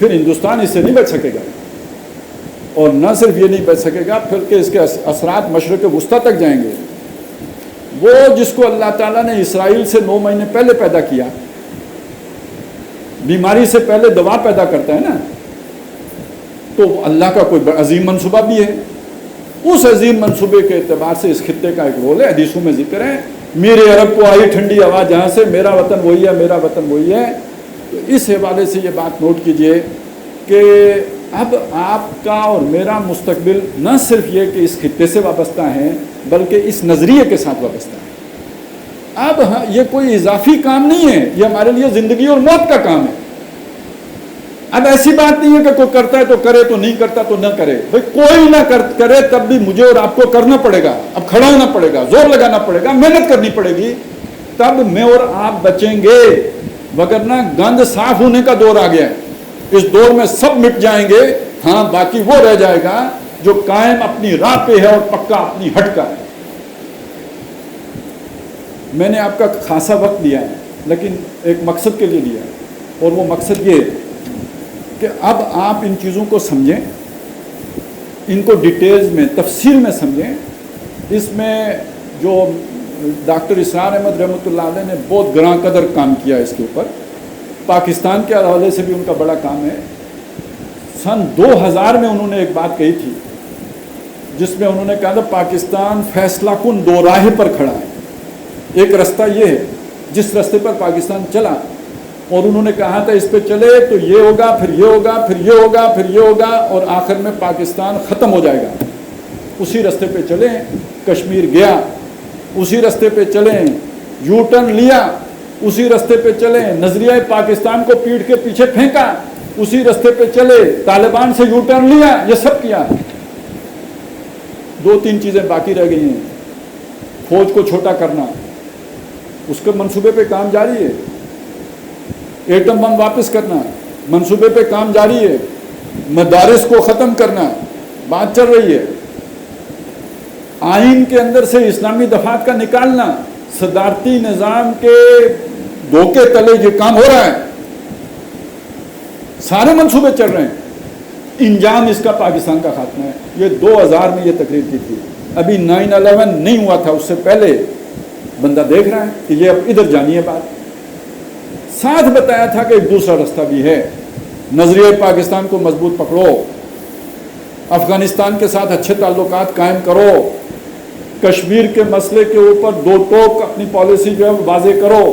پھر ہندوستان اس سے نہیں بچ سکے گا. اور نہ صرف یہ نہیں بچ سکے گا، پھر کہ اس کے اثرات مشرق وسطیٰ تک جائیں گے. وہ جس کو اللہ تعالیٰ نے اسرائیل سے 9 مہینے پہلے پیدا کیا، بیماری سے پہلے دوا پیدا کرتا ہے نا، تو اللہ کا کوئی عظیم منصوبہ بھی ہے. اس عظیم منصوبے کے اعتبار سے اس خطے کا ایک رول ہے. حدیثوں میں ذکر ہے، میرے عرب کو آئی ٹھنڈی ہوا جہاں سے، میرا وطن وہی ہے، میرا وطن وہی ہے. تو اس حوالے سے یہ بات نوٹ کیجئے کہ اب آپ کا اور میرا مستقبل نہ صرف یہ کہ اس خطے سے وابستہ ہے، بلکہ اس نظریے کے ساتھ وابستہ ہے. اب یہ کوئی اضافی کام نہیں ہے، یہ ہمارے لیے زندگی اور موت کا کام ہے. اب ایسی بات نہیں ہے کہ کوئی کرتا ہے تو کرے، تو نہیں کرتا تو نہ کرے. بھائی کوئی نہ کرے تب بھی مجھے اور آپ کو کرنا پڑے گا. اب کھڑا ہونا پڑے گا، زور لگانا پڑے گا، محنت کرنی پڑے گی، تب میں اور آپ بچیں گے. وگرنہ گند صاف ہونے کا دور آ گیا ہے. اس دور میں سب مٹ جائیں گے. ہاں، باقی وہ رہ جائے گا جو قائم اپنی راہ پہ ہے اور پکا اپنی ہٹ کا ہے. میں نے آپ کا خاصا وقت لیا ہے، لیکن ایک مقصد کے لیے لیا ہے، اور وہ مقصد یہ ہے کہ اب آپ ان چیزوں کو سمجھیں، ان کو ڈیٹیلز میں تفصیل میں سمجھیں. اس میں جو ڈاکٹر اسرار احمد رحمۃ اللہ علیہ نے بہت گراں قدر کام کیا اس کے اوپر. پاکستان کے حوالے سے بھی ان کا بڑا کام ہے. سن 2000 میں انہوں نے ایک بات کہی تھی، جس میں انہوں نے کہا تھا پاکستان فیصلہ کن دو راہ پر کھڑا ہے. ایک رستہ یہ ہے جس رستے پر پاکستان چلا، اور انہوں نے کہا تھا اس پہ چلے تو یہ ہوگا، پھر یہ ہوگا، پھر یہ ہوگا، پھر یہ ہوگا، اور آخر میں پاکستان ختم ہو جائے گا. اسی رستے پہ چلیں. کشمیر گیا، اسی رستے پہ چلیں. یو ٹرن لیا، اسی رستے پہ چلیں. نظریہ پاکستان کو پیٹھ کے پیچھے پھینکا، اسی رستے پہ چلے. طالبان سے یو ٹرن لیا، یہ سب کیا. 2-3 چیزیں باقی رہ گئی ہیں. فوج کو چھوٹا کرنا، اس کے منصوبے پہ کام جاری ہے. ایٹم بم واپس کرنا، منصوبے پہ کام جاری ہے. مدارس کو ختم کرنا، بات چل رہی ہے. آئین کے اندر سے اسلامی دفعات کا نکالنا، صدارتی نظام کے دھوکے تلے یہ کام ہو رہا ہے. سارے منصوبے چل رہے ہیں. انجام اس کا پاکستان کا خاتمہ ہے. یہ 2000 میں یہ تقریر کی تھی. ابھی 9/11 نہیں ہوا تھا، اس سے پہلے بندہ دیکھ رہا ہے کہ یہ اب ادھر جانی ہے بات. ساتھ بتایا تھا کہ ایک دوسرا رستہ بھی ہے. نظریہ پاکستان کو مضبوط پکڑو، افغانستان کے ساتھ اچھے تعلقات قائم کرو، کشمیر کے مسئلے کے اوپر دو ٹوک اپنی پالیسی جو ہے وہ واضح کرو،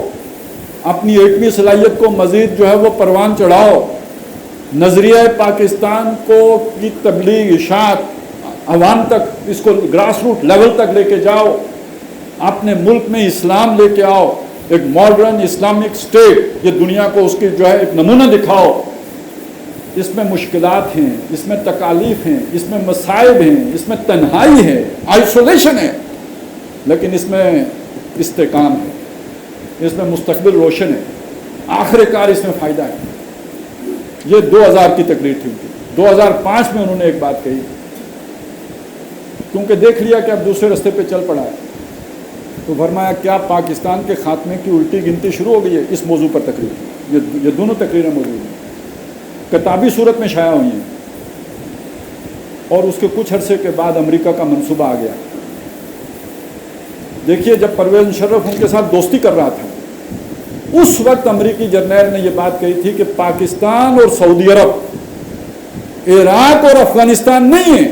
اپنی ایٹمی صلاحیت کو مزید جو ہے وہ پروان چڑھاؤ، نظریہ پاکستان کو کی تبلیغ اشاعت عوام تک، اس کو گراس روٹ لیول تک لے کے جاؤ، اپنے ملک میں اسلام لے کے آؤ، ایک ماڈرن اسلامک اسٹیٹ، یہ دنیا کو اس کی جو ہے ایک نمونہ دکھاؤ. اس میں مشکلات ہیں، اس میں تکالیف ہیں، اس میں مصائب ہیں، اس میں تنہائی ہے، آئسولیشن ہے، لیکن اس میں استحکام ہے، اس میں مستقبل روشن ہے، آخر کار اس میں فائدہ ہے. یہ 2000 کی تقریر تھی ان کی. 2005 میں انہوں نے ایک بات کہی، کیونکہ دیکھ لیا کہ اب دوسرے رستے پہ چل پڑا ہے، تو فرمایا کیا پاکستان کے خاتمے کی الٹی گنتی شروع ہو گئی ہے. اس موضوع پر تقریر، یہ دونوں تقریریں موجود ہیں، کتابی صورت میں شائع ہوئی ہیں. اور اس کے کچھ عرصے کے بعد امریکہ کا منصوبہ آ گیا. دیکھیے، جب پرویز مشرف ان کے ساتھ دوستی کر رہا تھا، اس وقت امریکی جرنیل نے یہ بات کہی تھی کہ پاکستان اور سعودی عرب عراق اور افغانستان نہیں ہے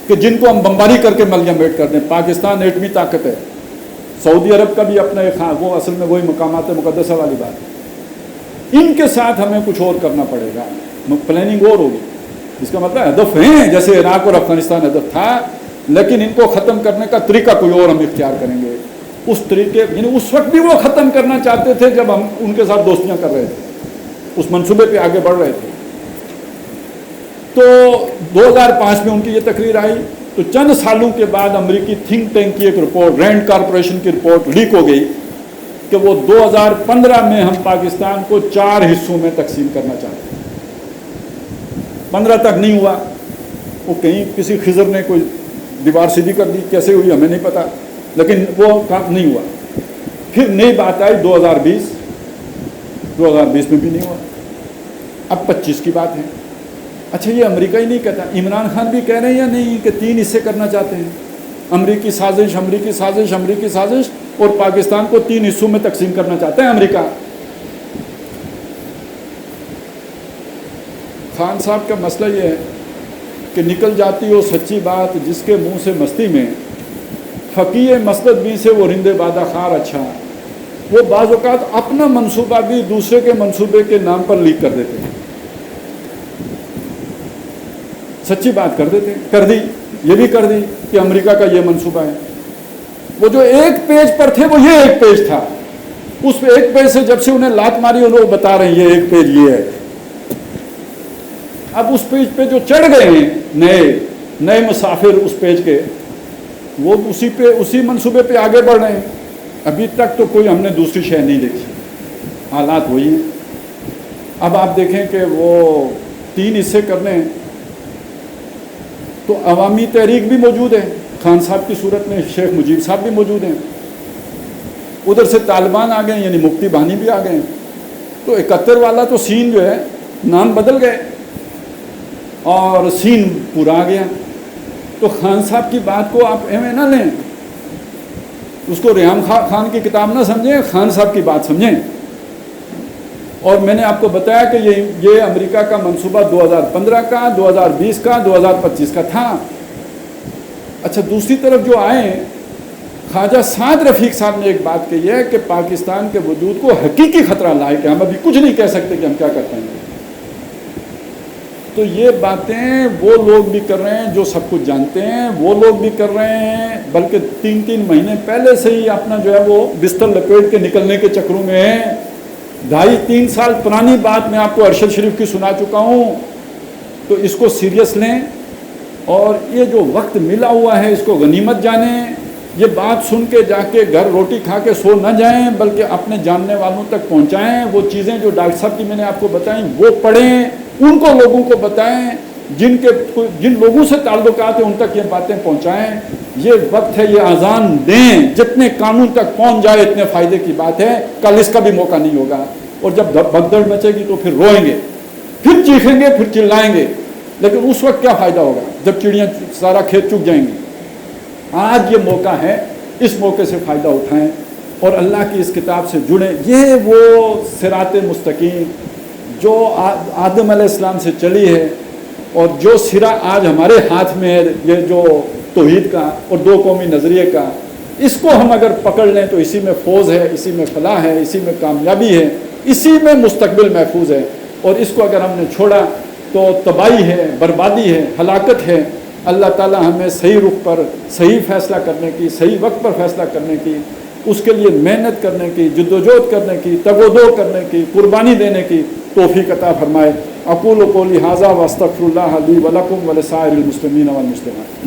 کہ جن کو ہم بمباری کر کے ملیہ میٹ کر دیں. پاکستان ایٹمی طاقت ہے. سعودی عرب کا بھی اپنا ایک، وہ اصل میں وہی مقامات مقدسہ والی بات ہے. ان کے ساتھ ہمیں کچھ اور کرنا پڑے گا، پلاننگ اور ہوگی. اس کا مطلب ہدف ہیں، جیسے عراق اور افغانستان ہدف تھا، لیکن ان کو ختم کرنے کا طریقہ کوئی اور ہم اختیار کریں گے. اس طریقے، یعنی اس وقت بھی وہ ختم کرنا چاہتے تھے جب ہم ان کے ساتھ دوستیاں کر رہے تھے، اس منصوبے پہ آگے بڑھ رہے تھے. تو 2005 میں ان کی یہ تقریر آئی. تو چند سالوں کے بعد امریکی تھنک ٹینک کی ایک رپورٹ، رینڈ کارپوریشن کی رپورٹ لیک ہو گئی کہ وہ 2015 میں ہم پاکستان کو 4 حصوں میں تقسیم کرنا چاہتے ہیں. 15 تک نہیں ہوا. وہ کہیں کسی خضر نے کوئی دیوار سیدھی کر دی، کیسے ہوئی ہمیں نہیں پتا، لیکن وہ کام نہیں ہوا. پھر نئی بات آئی 2020 میں بھی نہیں ہوا. اب 25 کی بات ہے. اچھا یہ امریکہ ہی نہیں کہتا, عمران خان بھی کہہ رہے ہیں یا نہیں کہ 3 حصے کرنا چاہتے ہیں؟ امریکی سازش, امریکی سازش, امریکی سازش, اور پاکستان کو 3 حصوں میں تقسیم کرنا چاہتا ہے امریکہ. خان صاحب کا مسئلہ یہ ہے کہ نکل جاتی ہو سچی بات جس کے منہ سے مستی میں, فقیہ مسند بھی سے وہ رند بادہ خار اچھا. وہ بعض اوقات اپنا منصوبہ بھی دوسرے کے منصوبے کے نام پر لیک کر دیتے ہیں, سچی بات کر دیتے ہیں, کر دی, یہ بھی کر دی کہ امریکہ کا یہ منصوبہ ہے. وہ جو ایک پیج پر تھے وہ یہ ایک پیج تھا, اس پہ ایک پیج سے جب سے انہیں لات ماری وہ لوگ بتا رہے ہیں یہ ایک پیج یہ ہے. اب اس پیج پہ جو چڑھ گئے ہیں نئے مسافر اس پیج کے, وہ اسی منصوبے پہ آگے بڑھ رہے ہیں. ابھی تک تو کوئی ہم نے دوسری شے نہیں دیکھی, حالات وہی ہیں. اب آپ دیکھیں کہ وہ 3 حصے کرنے ہیں تو عوامی تحریک بھی موجود ہے, خان صاحب کی صورت میں شیخ مجیب صاحب بھی موجود ہیں, ادھر سے طالبان آ گئے یعنی مفتی بانی بھی آ گئے. تو 71 والا تو سین جو ہے نام بدل گئے اور سین پورا آ گیا. تو خان صاحب کی بات کو آپ ایویں نہ لیں, اس کو ریحان خان کی کتاب نہ سمجھیں, خان صاحب کی بات سمجھیں. اور میں نے آپ کو بتایا کہ یہ امریکہ کا منصوبہ 2015 کا, 2020 کا, 2025 کا تھا. اچھا دوسری طرف جو آئے, خواجہ سعد رفیق صاحب نے ایک بات کہی ہے کہ پاکستان کے وجود کو حقیقی خطرہ لاحق ہے, ہم ابھی کچھ نہیں کہہ سکتے کہ ہم کیا کرتے ہیں. تو یہ باتیں وہ لوگ بھی کر رہے ہیں جو سب کچھ جانتے ہیں, وہ لوگ بھی کر رہے ہیں بلکہ 3 مہینے پہلے سے ہی اپنا جو ہے وہ بستر لپیٹ کے نکلنے کے چکروں میں ہیں. 2.5-3 سال پرانی بات میں آپ کو ارشد شریف کی سنا چکا ہوں. تو اس کو سیریس لیں, اور یہ جو وقت ملا ہوا ہے اس کو غنیمت جانیں. یہ بات سن کے جا کے گھر روٹی کھا کے سو نہ جائیں, بلکہ اپنے جاننے والوں تک پہنچائیں. وہ چیزیں جو ڈاکٹر صاحب کی میں نے آپ کو بتائیں وہ پڑھیں, ان کو لوگوں کو بتائیں, جن لوگوں سے تعلقات ہیں ان تک یہ باتیں پہنچائیں. یہ وقت ہے, یہ اذان دیں, جتنے قانون تک پہنچ جائے اتنے فائدے کی بات ہے. کل اس کا بھی موقع نہیں ہوگا, اور جب بھگدڑ مچے گی تو پھر روئیں گے, پھر چیخیں گے, پھر چلائیں گے, لیکن اس وقت کیا فائدہ ہوگا جب چڑیاں سارا کھیت چک جائیں گی. آج یہ موقع ہے, اس موقع سے فائدہ اٹھائیں اور اللہ کی اس کتاب سے جڑیں. یہ وہ صراط مستقیم جو آدم علیہ السلام سے چلی ہے, اور جو سرا آج ہمارے ہاتھ میں ہے, یہ جو توحید کا اور 2 قومی نظریے کا, اس کو ہم اگر پکڑ لیں تو اسی میں فوز ہے, اسی میں فلاح ہے, اسی میں کامیابی ہے, اسی میں مستقبل محفوظ ہے. اور اس کو اگر ہم نے چھوڑا تو تباہی ہے, بربادی ہے, ہلاکت ہے. اللہ تعالی ہمیں صحیح رخ پر صحیح فیصلہ کرنے کی, صحیح وقت پر فیصلہ کرنے کی, اس کے لیے محنت کرنے کی, جدوجہد کرنے کی, تگ و دو کرنے کی, قربانی دینے کی توفیق عطا فرمائے. اقول قولی ھذا واستغفر اللہ لی ولکم ولسائر المسلمین والمسلمات.